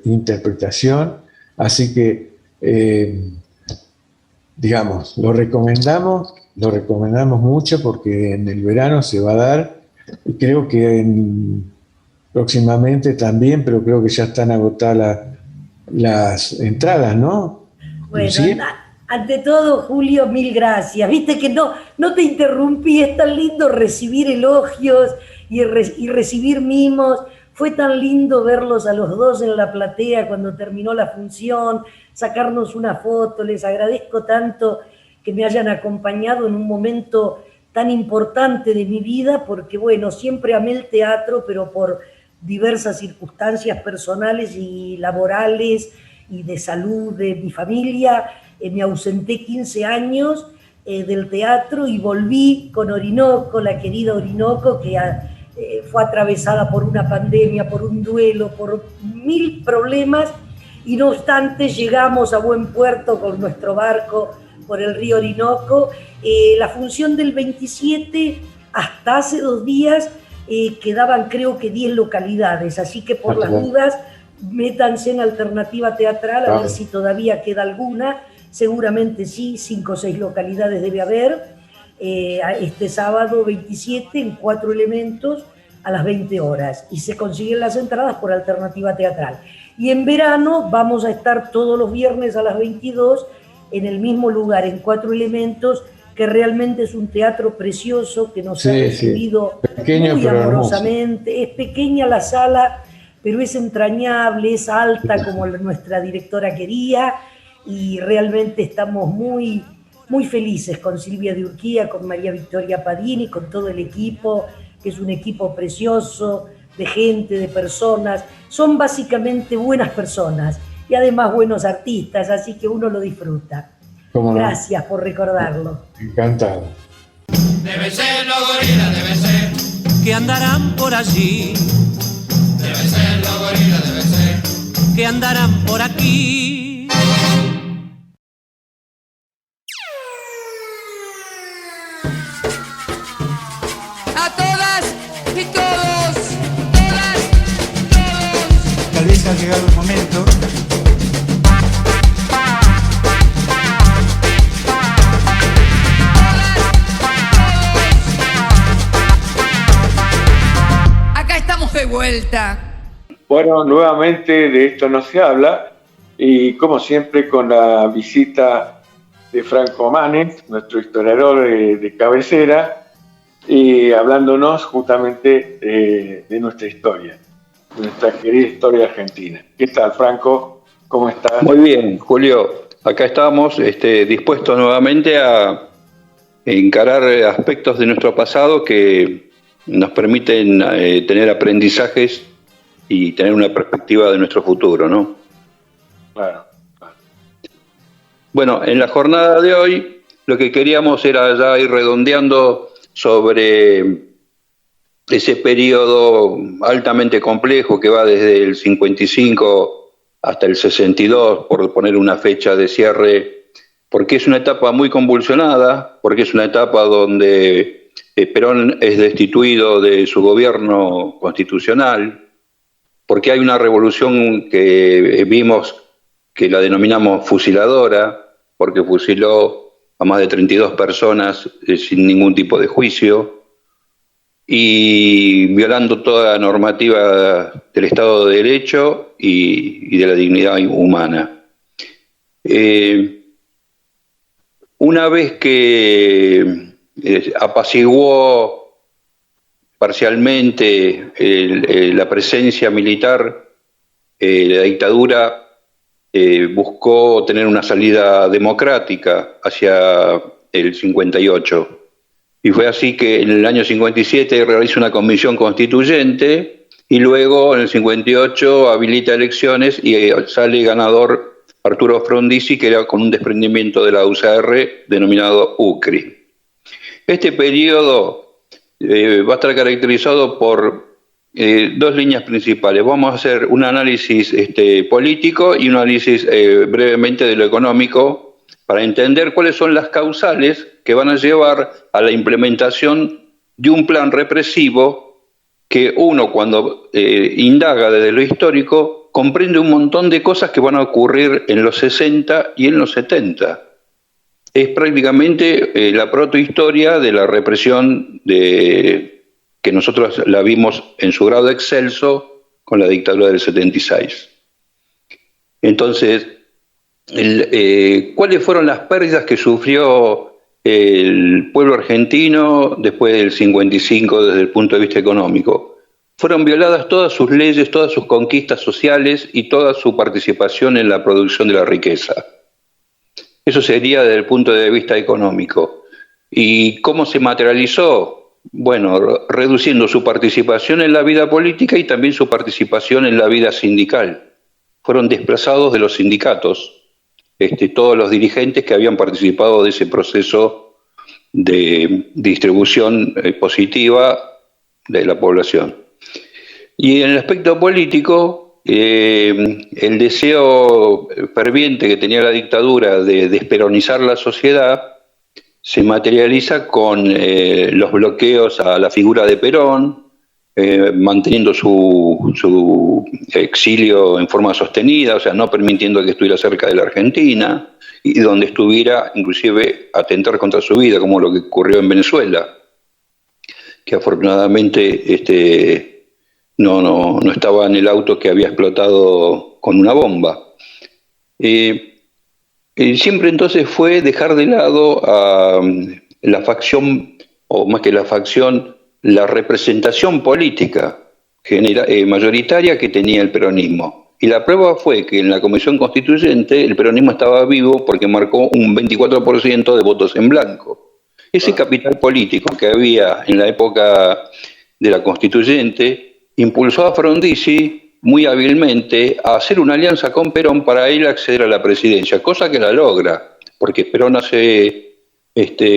interpretación, así que digamos, lo recomendamos mucho porque en el verano se va a dar, y creo que próximamente también, pero creo que ya están agotadas las entradas, ¿no? Bueno, ¿sí? Ante todo, Julio, mil gracias. Viste que no te interrumpí, es tan lindo recibir elogios y recibir mimos. Fue tan lindo verlos a los dos en la platea cuando terminó la función, sacarnos una foto. Les agradezco tanto que me hayan acompañado en un momento tan importante de mi vida, porque bueno, siempre amé el teatro, pero por diversas circunstancias personales y laborales y de salud de mi familia, me ausenté 15 años del teatro y volví con Orinoco, la querida Orinoco, que fue atravesada por una pandemia, por un duelo, por 1000 problemas, y no obstante llegamos a buen puerto con nuestro barco por el río Orinoco. La función del 27, hasta hace 2 días, quedaban creo que 10 localidades, así que por las dudas, métanse en Alternativa Teatral a ver si todavía queda alguna. Seguramente sí, 5 o 6 localidades debe haber. Este sábado 27 en 4 Elementos a las 20 horas. Y se consiguen las entradas por Alternativa Teatral. Y en verano vamos a estar todos los viernes a las 22 en el mismo lugar, en 4 Elementos, que realmente es un teatro precioso que nos ha recibido muy amorosamente. Es pequeña la sala, pero es entrañable, es alta como nuestra directora quería, y realmente estamos muy, muy felices con Silvia de Urquía, con María Victoria Padini, con todo el equipo, que es un equipo precioso, de gente, de personas. Son básicamente buenas personas y además buenos artistas, así que uno lo disfruta. Gracias por recordarlo. Encantado. Deben ser los gorilas, deben ser. Que andarán por allí. Deben ser los gorilas, deben ser. que andarán por aquí. A todas y todos, Tal vez ha llegado el momento. acá estamos de vuelta. Bueno, nuevamente de esto no se habla y como siempre con la visita de Franco Manes, nuestro historiador de cabecera, y hablándonos justamente de nuestra historia, de nuestra querida historia argentina. ¿Qué tal, Franco? ¿Cómo estás? Muy bien, Julio. Acá estamos dispuestos nuevamente a encarar aspectos de nuestro pasado que nos permiten tener aprendizajes y tener una perspectiva de nuestro futuro, ¿no? Claro. Bueno, en la jornada de hoy lo que queríamos era ya ir redondeando sobre ese periodo altamente complejo que va desde el 55 hasta el 62, por poner una fecha de cierre, porque es una etapa muy convulsionada, porque es una etapa donde Perón es destituido de su gobierno constitucional, porque hay una revolución que vimos que la denominamos fusiladora, porque fusiló a más de 32 personas sin ningún tipo de juicio y violando toda la normativa del Estado de Derecho y de la dignidad humana. Una vez que apaciguó parcialmente la presencia militar, la dictadura buscó tener una salida democrática hacia el 58. Y fue así que en el año 57 realiza una comisión constituyente y luego en el 58 habilita elecciones y sale ganador Arturo Frondizi, que era con un desprendimiento de la UCR denominado UCRI. Este periodo va a estar caracterizado por dos líneas principales. Vamos a hacer un análisis político y un análisis brevemente de lo económico para entender cuáles son las causales que van a llevar a la implementación de un plan represivo que uno, cuando indaga desde lo histórico, comprende un montón de cosas que van a ocurrir en los 60 y en los 70. Es prácticamente la protohistoria de la represión que nosotros la vimos en su grado excelso con la dictadura del 76. Entonces, ¿cuáles fueron las pérdidas que sufrió el pueblo argentino después del 55 desde el punto de vista económico? Fueron violadas todas sus leyes, todas sus conquistas sociales y toda su participación en la producción de la riqueza. Eso sería desde el punto de vista económico. ¿Y cómo se materializó? Bueno, reduciendo su participación en la vida política y también su participación en la vida sindical. Fueron desplazados de los sindicatos, todos los dirigentes que habían participado de ese proceso de distribución positiva de la población. Y en el aspecto político, el deseo ferviente que tenía la dictadura de desperonizar la sociedad se materializa con los bloqueos a la figura de Perón, manteniendo su exilio en forma sostenida, o sea, no permitiendo que estuviera cerca de la Argentina, y donde estuviera inclusive atentar contra su vida, como lo que ocurrió en Venezuela, que afortunadamente no estaba en el auto que había explotado con una bomba. Siempre entonces fue dejar de lado a la facción, o más que la facción, la representación política mayoritaria que tenía el peronismo. Y la prueba fue que en la Comisión Constituyente el peronismo estaba vivo porque marcó un 24% de votos en blanco. Ese capital político que había en la época de la Constituyente impulsó a Frondizi muy hábilmente a hacer una alianza con Perón para él acceder a la presidencia, cosa que la logra, porque Perón hace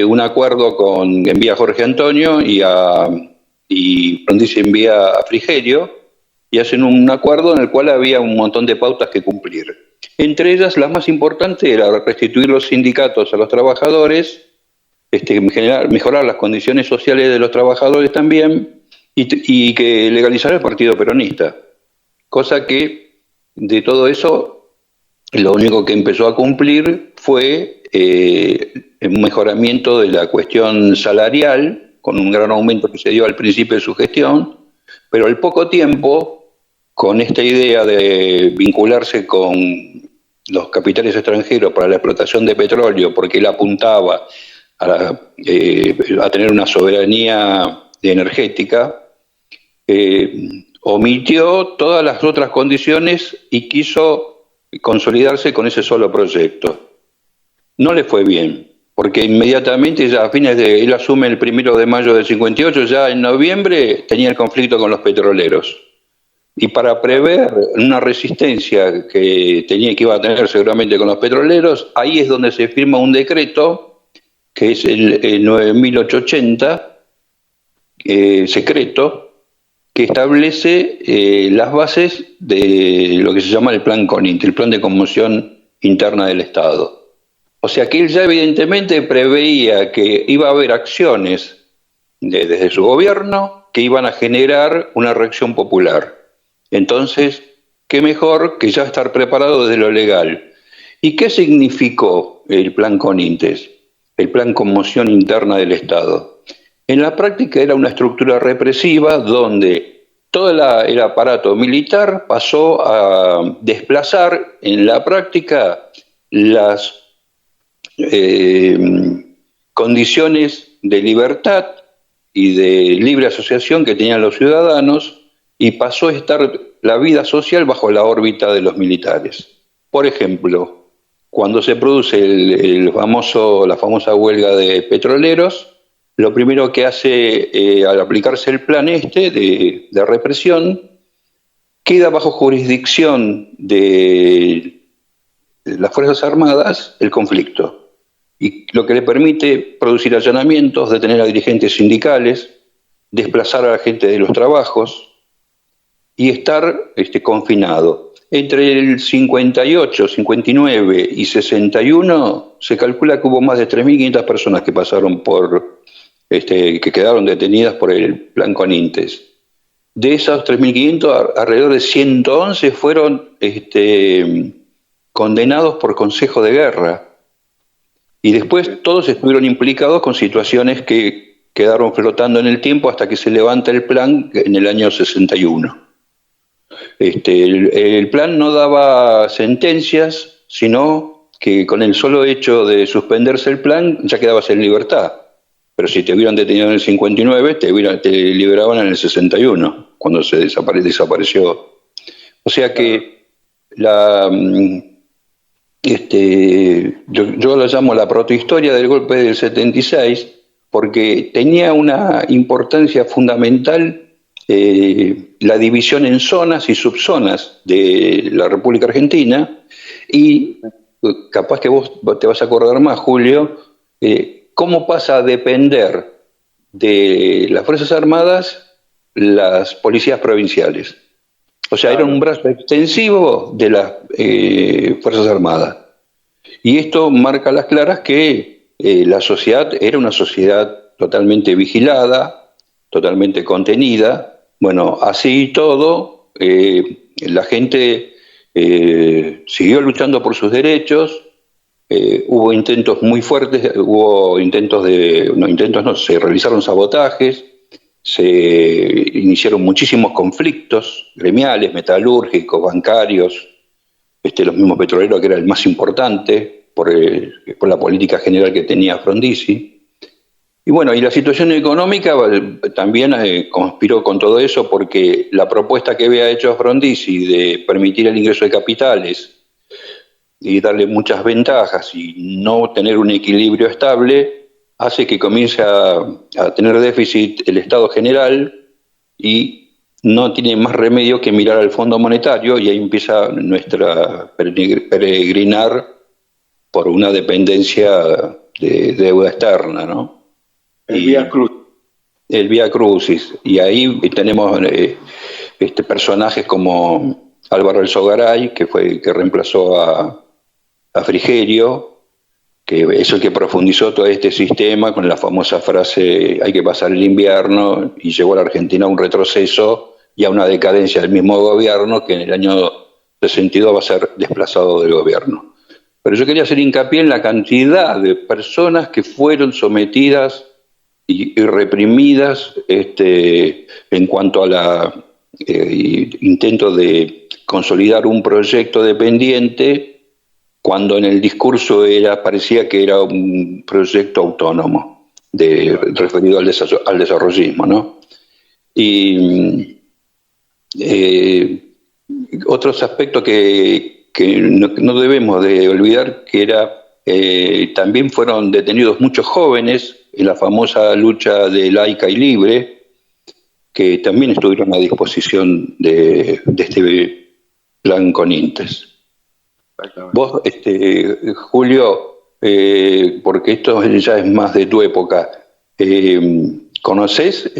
un acuerdo envía a Jorge Antonio y Frondizi envía a Frigerio, y hacen un acuerdo en el cual había un montón de pautas que cumplir. Entre ellas, la más importante era restituir los sindicatos a los trabajadores, mejorar las condiciones sociales de los trabajadores también, y que legalizar el partido peronista. Cosa que, de todo eso, lo único que empezó a cumplir fue un mejoramiento de la cuestión salarial, con un gran aumento que se dio al principio de su gestión, pero al poco tiempo, con esta idea de vincularse con los capitales extranjeros para la explotación de petróleo, porque él apuntaba a tener una soberanía energética, omitió todas las otras condiciones y quiso consolidarse con ese solo proyecto. No le fue bien, porque inmediatamente, ya a fines él asume el 1 de mayo del 58, ya en noviembre tenía el conflicto con los petroleros. Y para prever una resistencia que iba a tener seguramente con los petroleros, ahí es donde se firma un decreto, que es el 9880, secreto, que establece las bases de lo que se llama el Plan CONINTE, el Plan de Conmoción Interna del Estado. O sea que él ya evidentemente preveía que iba a haber acciones desde su gobierno que iban a generar una reacción popular. Entonces, qué mejor que ya estar preparado desde lo legal. ¿Y qué significó el Plan CONINTES? El Plan Conmoción Interna del Estado. En la práctica era una estructura represiva donde todo el aparato militar pasó a desplazar en la práctica las condiciones de libertad y de libre asociación que tenían los ciudadanos, y pasó a estar la vida social bajo la órbita de los militares. Por ejemplo, cuando se produce la famosa huelga de petroleros, lo primero que hace al aplicarse el plan de represión, queda bajo jurisdicción de las Fuerzas Armadas el conflicto, y lo que le permite producir allanamientos, detener a dirigentes sindicales, desplazar a la gente de los trabajos y estar confinado. Entre el 58, 59 y 61 se calcula que hubo más de 3.500 personas que pasaron que quedaron detenidas por el Plan CONINTES. De esos 3.500, alrededor de 111 fueron condenados por consejo de guerra. Y después todos estuvieron implicados con situaciones que quedaron flotando en el tiempo hasta que se levanta el plan en el año 61. El plan no daba sentencias, sino que con el solo hecho de suspenderse el plan ya quedabas en libertad. Pero si te hubieran detenido en el 59, te liberaban en el 61, cuando se desapareció. O sea que yo la llamo la protohistoria del golpe del 76, porque tenía una importancia fundamental la división en zonas y subzonas de la República Argentina, y capaz que vos te vas a acordar más, Julio, cómo pasa a depender de las Fuerzas Armadas las policías provinciales. O sea, era un brazo extensivo de las Fuerzas Armadas. Y esto marca a las claras que la sociedad era una sociedad totalmente vigilada, totalmente contenida. Bueno, así y todo, la gente siguió luchando por sus derechos. Hubo intentos muy fuertes, se realizaron sabotajes, se iniciaron muchísimos conflictos gremiales, metalúrgicos, bancarios, los mismos petroleros, que era el más importante por la política general que tenía Frondizi. Y bueno, y la situación económica también conspiró con todo eso, porque la propuesta que había hecho Frondizi de permitir el ingreso de capitales y darle muchas ventajas y no tener un equilibrio estable, hace que comience a tener déficit el Estado general, y no tiene más remedio que mirar al Fondo Monetario, y ahí empieza nuestra peregrinar por una dependencia de deuda externa, ¿no? El Vía Crucis. El Vía Crucis. Y ahí tenemos personajes como Álvaro Elsogaray, que fue el que reemplazó a Frigerio, que es el que profundizó todo este sistema con la famosa frase hay que pasar el invierno, y llevó a la Argentina a un retroceso y a una decadencia del mismo gobierno, que en el año 62 va a ser desplazado del gobierno. Pero yo quería hacer hincapié en la cantidad de personas que fueron sometidas y reprimidas en cuanto a la intento de consolidar un proyecto dependiente, cuando en el discurso parecía que era un proyecto autónomo, referido al desarrollismo, ¿no? Y otros aspectos que no debemos de olvidar, que también fueron detenidos muchos jóvenes en la famosa lucha de Laica y Libre, que también estuvieron a disposición de este plan Conintes. Vos, Julio, porque esto ya es más de tu época, ¿conocés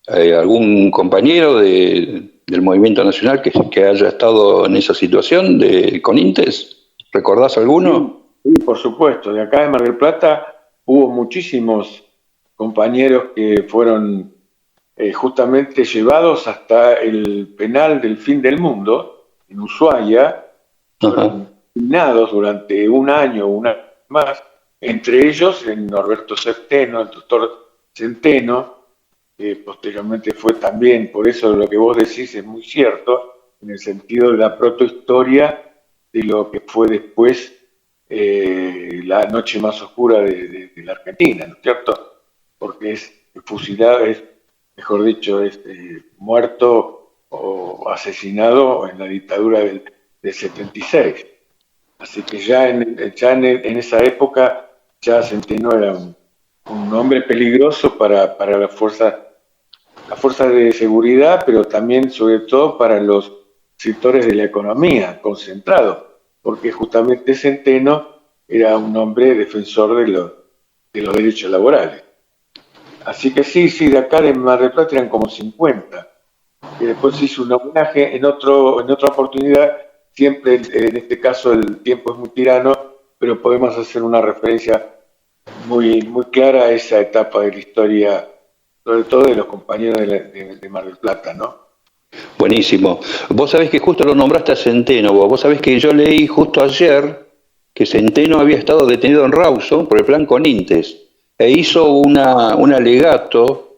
algún compañero del Movimiento Nacional que haya estado en esa situación de Conintes? ¿Recordás alguno? Sí, por supuesto. De acá de Mar del Plata hubo muchísimos compañeros que fueron justamente llevados hasta el penal del fin del mundo, en Ushuaia, confinados durante un año más, entre ellos el Norberto Centeno, el doctor Centeno, que posteriormente fue también, por eso lo que vos decís es muy cierto, en el sentido de la protohistoria de lo que fue después la noche más oscura de la Argentina, ¿no es cierto? Porque es fusilado, mejor dicho, muerto o asesinado en la dictadura del 76. Así que ya en esa época ya Centeno era un hombre peligroso para las fuerzas de seguridad, pero también, sobre todo, para los sectores de la economía concentrados, porque justamente Centeno era un hombre defensor de los derechos laborales. Así que sí, de acá de Mar del Plata eran como 50. Que después se hizo un homenaje en otra oportunidad. Siempre, en este caso, el tiempo es muy tirano, pero podemos hacer una referencia muy, muy clara a esa etapa de la historia, sobre todo de los compañeros de Mar del Plata, ¿no? Buenísimo. Vos sabés que justo lo nombraste a Centeno. Vos sabés que yo leí justo ayer que Centeno había estado detenido en Rawson por el plan Conintes e hizo un alegato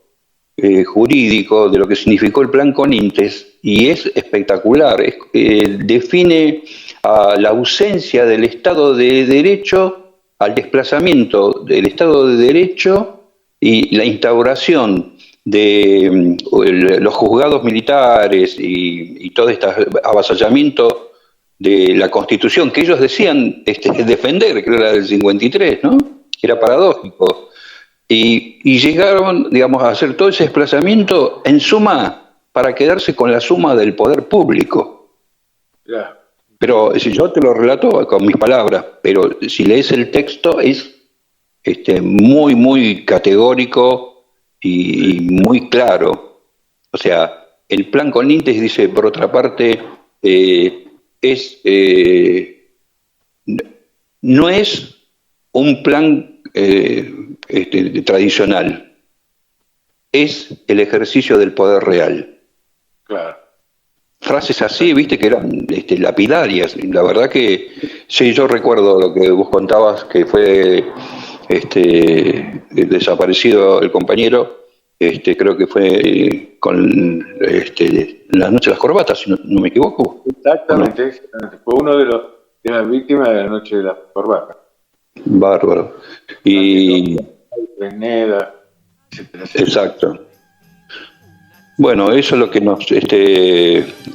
jurídico de lo que significó el plan Conintes, y es espectacular. Define a la ausencia del Estado de Derecho, al desplazamiento del Estado de Derecho y la instauración de los juzgados militares y todo este avasallamiento de la Constitución que ellos decían defender, que era del 53, ¿no? Era paradójico. Y llegaron, digamos, a hacer todo ese desplazamiento en suma para quedarse con la suma del poder público. Yeah. Pero si yo te lo relato con mis palabras, pero si lees el texto es muy, muy categórico y muy claro. O sea, el plan Conintes dice, por otra parte, no es un plan tradicional, es el ejercicio del poder real. Claro. Frases así, viste, que eran lapidarias. La verdad que sí, yo recuerdo lo que vos contabas, que fue desaparecido el compañero, creo que fue con la noche de las corbatas, si no me equivoco. Exactamente, fue uno de las víctimas de la noche de las corbatas. Bárbaro. Y Reneda, etcétera. Exacto. Bueno, eso es lo que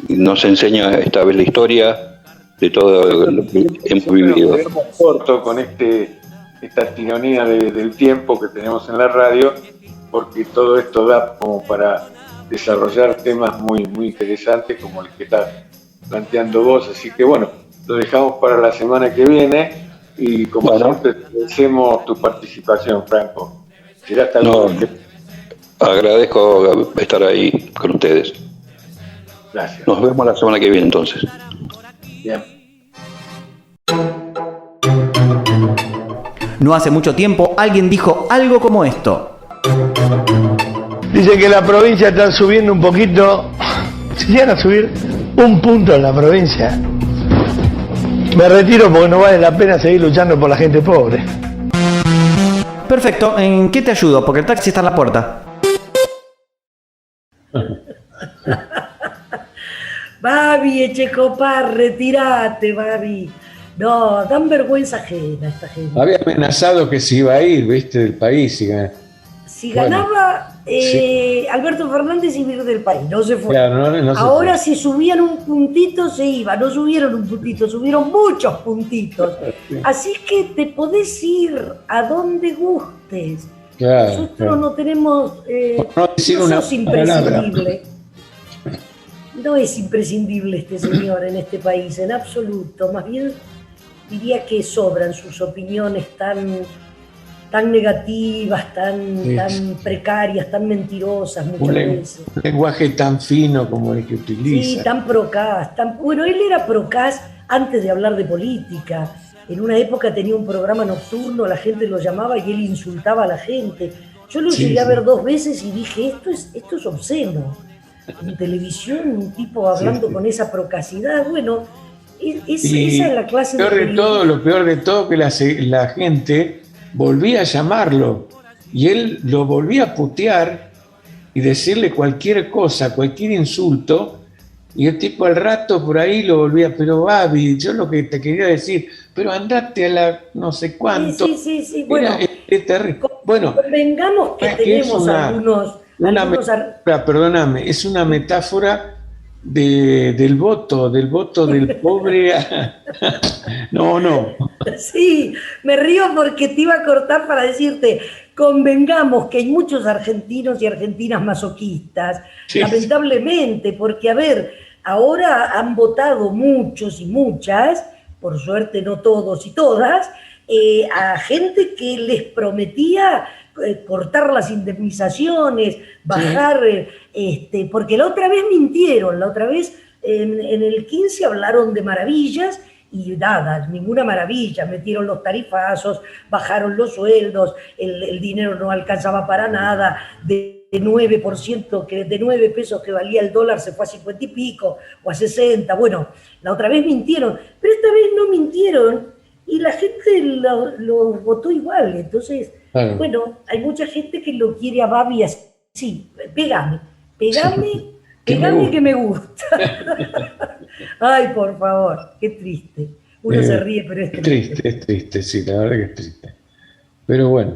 nos enseña esta vez la historia de todo lo que hemos vivido. Nos quedamos corto con esta tiranía del tiempo que tenemos en la radio, porque todo esto da como para desarrollar temas muy, muy interesantes como el que estás planteando vos. Así que bueno, lo dejamos para la semana que viene. Y como siempre, agradecemos tu participación, Franco. Será hasta luego. Agradezco estar ahí con ustedes. Gracias. Nos vemos la semana que viene entonces. Bien. No hace mucho tiempo alguien dijo algo como esto. Dice que la provincia está subiendo un poquito. Si llegan a subir un punto en la provincia, me retiro porque no vale la pena seguir luchando por la gente pobre. Perfecto, ¿en qué te ayudo? Porque el taxi está en la puerta. Babi, Echecopar, retirate, Babi. No, dan vergüenza ajena esta gente. Había amenazado que se iba a ir, viste, del país. Si ganaba Alberto Fernández iba a ir del país, no se fue. Claro, no se Ahora fue. si subían un puntito se iba, no subieron un puntito, subieron muchos puntitos. Así que te podés ir a donde gustes. Claro, Nosotros claro. no tenemos... no decir no una sos imprescindible. No es imprescindible este señor en este país, en absoluto. Más bien diría que sobran sus opiniones tan negativas, tan precarias, tan mentirosas muchas veces. Un lenguaje tan fino como el que utiliza. Sí, tan procaz. Bueno, él era procaz antes de hablar de política. En una época tenía un programa nocturno, la gente lo llamaba y él insultaba a la gente. Yo lo llegué a ver 2 veces y dije, esto es obsceno. En televisión, un tipo hablando con esa procacidad, bueno, esa es la clase lo peor de todo, que la gente volvía a llamarlo y él lo volvía a putear y decirle cualquier cosa, cualquier insulto, y el tipo al rato por ahí lo volvía, pero Babi, yo lo que te quería decir, pero andate a la no sé cuánto. Sí, bueno. Bueno, convengamos que tenemos algunos perdóname, es una metáfora del voto del pobre. No. Sí, me río porque te iba a cortar para decirte, convengamos que hay muchos argentinos y argentinas masoquistas, lamentablemente, porque a ver, ahora han votado muchos y muchas, por suerte no todos y todas, a gente que les prometía cortar las indemnizaciones, bajar, porque la otra vez mintieron, la otra vez en el 15 hablaron de maravillas y nada, ninguna maravilla, metieron los tarifazos, bajaron los sueldos, el dinero no alcanzaba para nada, de 9%, de 9 pesos que valía el dólar se fue a 50 y pico o a 60, bueno, la otra vez mintieron, pero esta vez no mintieron y la gente lo votó igual, entonces... Claro. Bueno, hay mucha gente que lo quiere a Babi así, pegame que me gusta. Ay, por favor, qué triste. Uno se ríe, pero es triste. Es triste, sí, la verdad que es triste. Pero bueno,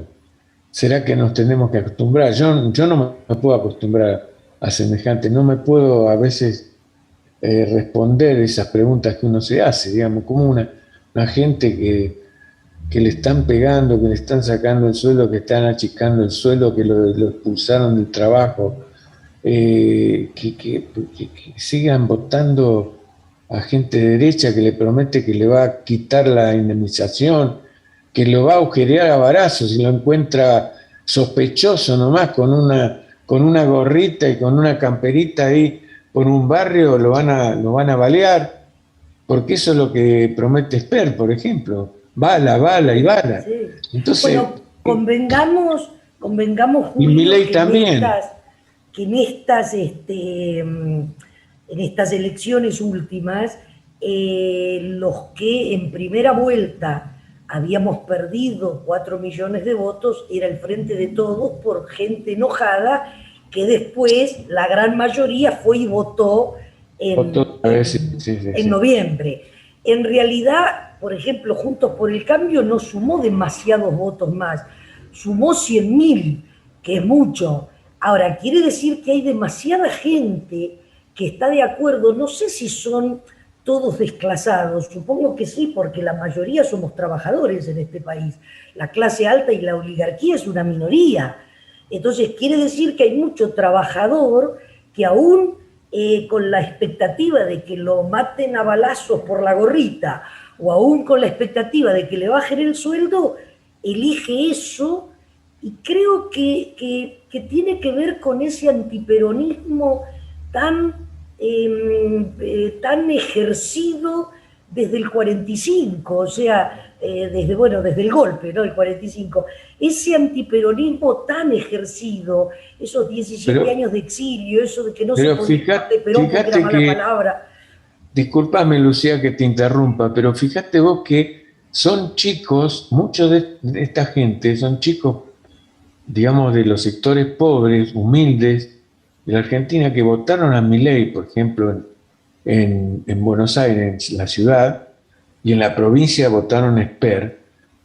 ¿será que nos tenemos que acostumbrar? Yo no me puedo acostumbrar a semejante, no me puedo a veces responder esas preguntas que uno se hace, digamos, como una gente que le están pegando, que le están sacando el sueldo, que están achicando el sueldo, que lo expulsaron del trabajo, que sigan votando a gente de derecha que le promete que le va a quitar la indemnización, que lo va a agujerear a barazos si lo encuentra sospechoso nomás con una gorrita y con una camperita ahí por un barrio, lo van a balear, porque eso es lo que promete Esper, por ejemplo. Bala y bala. Sí. Entonces, bueno, convengamos, Julio, y Milei también. Que en estas elecciones últimas, los que en primera vuelta habíamos perdido 4 millones de votos, era el Frente de Todos por gente enojada, que después la gran mayoría fue y votó en noviembre. En realidad, por ejemplo, Juntos por el Cambio no sumó demasiados votos más, sumó 100.000, que es mucho. Ahora, quiere decir que hay demasiada gente que está de acuerdo, no sé si son todos desclasados, supongo que sí, porque la mayoría somos trabajadores en este país, la clase alta y la oligarquía es una minoría. Entonces, quiere decir que hay mucho trabajador que aún con la expectativa de que lo maten a balazos por la gorrita, o aún con la expectativa de que le bajen el sueldo, elige eso y creo que tiene que ver con ese antiperonismo tan ejercido desde el 45, o sea, desde el golpe, ¿no? El 45. Ese antiperonismo tan ejercido, esos 17 años de exilio, eso de que no se podía hablar de Perón porque era mala palabra. Discúlpame, Lucía, que te interrumpa, pero fíjate vos que son chicos, muchos de esta gente son chicos, digamos, de los sectores pobres, humildes, de la Argentina, que votaron a Milei, por ejemplo, en Buenos Aires, en la ciudad, y en la provincia votaron a Esper,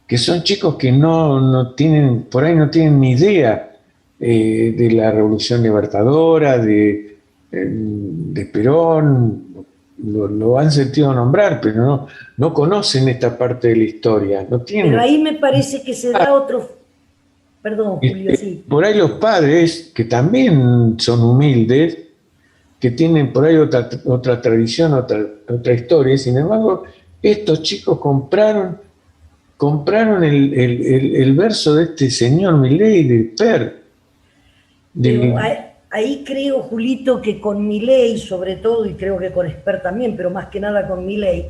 que son chicos que no tienen, por ahí no tienen ni idea de la Revolución Libertadora, de Perón, lo han sentido nombrar, pero no conocen esta parte de la historia. No tienen. Pero ahí me parece que se da otro... Perdón, Julio, sí. Por ahí los padres, que también son humildes, que tienen por ahí otra tradición, otra historia, sin embargo, estos chicos compraron el verso de este señor Milei de Per. Ahí creo, Julito, que con Milei, sobre todo, y creo que con Esper también, pero más que nada con Milei,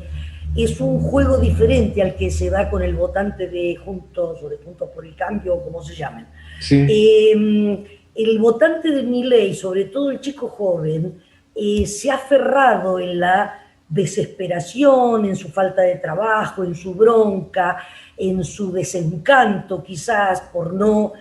es un juego diferente al que se da con el votante de Juntos o de Juntos por el Cambio, o como se llamen. Sí. El votante de Milei, sobre todo el chico joven, se ha aferrado en la desesperación, en su falta de trabajo, en su bronca, en su desencanto quizás por no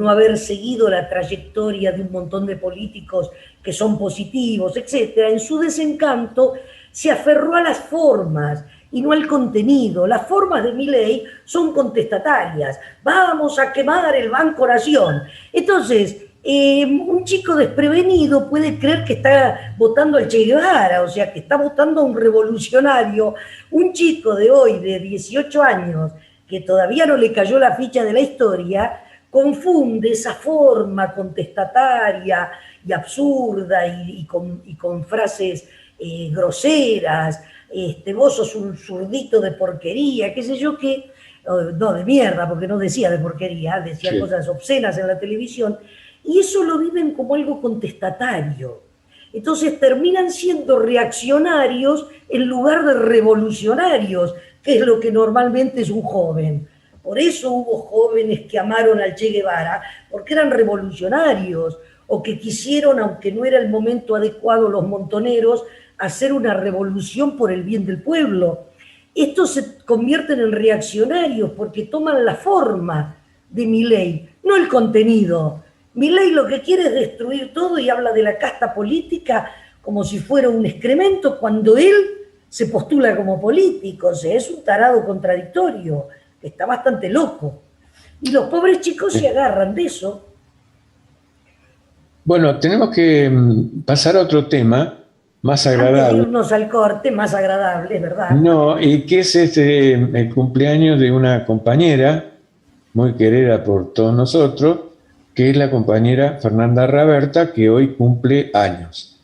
haber seguido la trayectoria de un montón de políticos que son positivos, etcétera. En su desencanto se aferró a las formas y no al contenido. Las formas de Milei son contestatarias. Vamos a quemar el Banco Nación. Entonces, un chico desprevenido puede creer que está votando al Che Guevara, o sea, que está votando a un revolucionario. Un chico de hoy, de 18 años, que todavía no le cayó la ficha de la historia, confunde esa forma contestataria y absurda y con frases groseras, vos sos un zurdito de porquería, qué sé yo qué, no, de mierda, porque no decía de porquería, decía sí, cosas obscenas en la televisión, y eso lo viven como algo contestatario. Entonces terminan siendo reaccionarios en lugar de revolucionarios, que es lo que normalmente es un joven. Por eso hubo jóvenes que amaron al Che Guevara, porque eran revolucionarios, o que quisieron, aunque no era el momento adecuado, los montoneros, hacer una revolución por el bien del pueblo. Estos se convierten en reaccionarios porque toman la forma de Milei, no el contenido. Milei lo que quiere es destruir todo y habla de la casta política como si fuera un excremento, cuando él se postula como político. O sea, es un tarado contradictorio, está bastante loco. Y los pobres chicos se agarran de eso. Bueno, tenemos que pasar a otro tema más agradable. Antes de irnos al corte, más agradable, ¿verdad? No, y que es el cumpleaños de una compañera muy querida por todos nosotros, que es la compañera Fernanda Raberta, que hoy cumple años.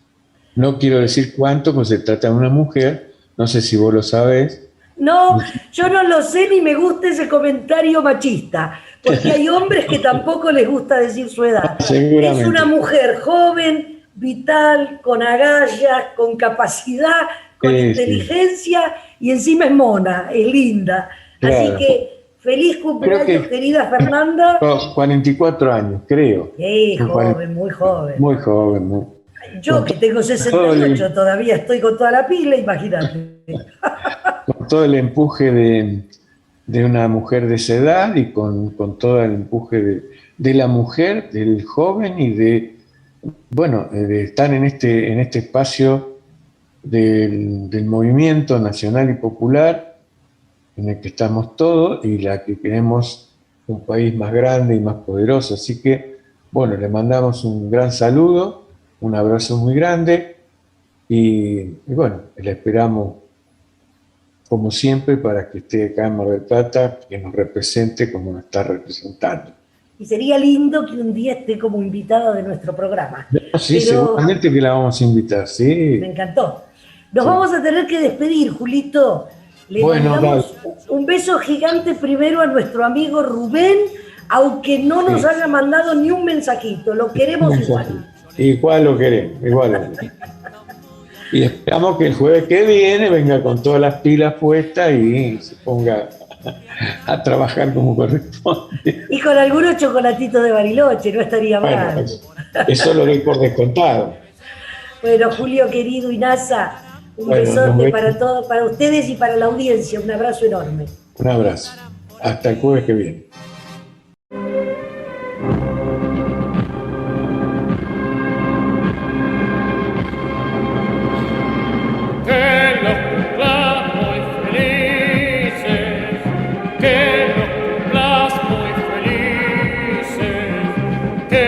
No quiero decir cuánto, pues se trata de una mujer, no sé si vos lo sabés. No, yo no lo sé ni me gusta ese comentario machista, porque hay hombres que tampoco les gusta decir su edad. Seguramente. Es una mujer joven, vital, con agallas, con capacidad, con inteligencia, y encima es mona, es linda. Claro. Así que feliz cumpleaños, querida Fernanda. 44 años, creo. Sí, joven, muy joven. Muy joven, muy. Yo que tengo 68 todavía estoy con toda la pila, imagínate. Con todo el empuje de una mujer de esa edad y con todo el empuje de la mujer, del joven y de estar en este espacio del movimiento nacional y popular en el que estamos todos y la que queremos un país más grande y más poderoso. Así que, le mandamos un gran saludo, un abrazo muy grande y la esperamos como siempre para que esté acá en Mar del Plata, que nos represente como nos está representando. Y sería lindo que un día esté como invitada de nuestro programa. Sí, seguramente que la vamos a invitar, sí. Me encantó. Nos vamos a tener que despedir, Julito. Le mandamos un beso gigante primero a nuestro amigo Rubén, aunque no nos haya mandado ni un mensajito, lo queremos igual. Igual lo queremos, igual lo queremos. Y esperamos que el jueves que viene venga con todas las pilas puestas y se ponga a trabajar como corresponde. Y con algunos chocolatitos de Bariloche, no estaría mal. Bueno, eso lo doy por descontado. Bueno, Julio querido y NASA, un besote para todos, para ustedes y para la audiencia. Un abrazo enorme. Un abrazo. Hasta el jueves que viene. Que los cumplas muy felices, que los cumplas muy felices, que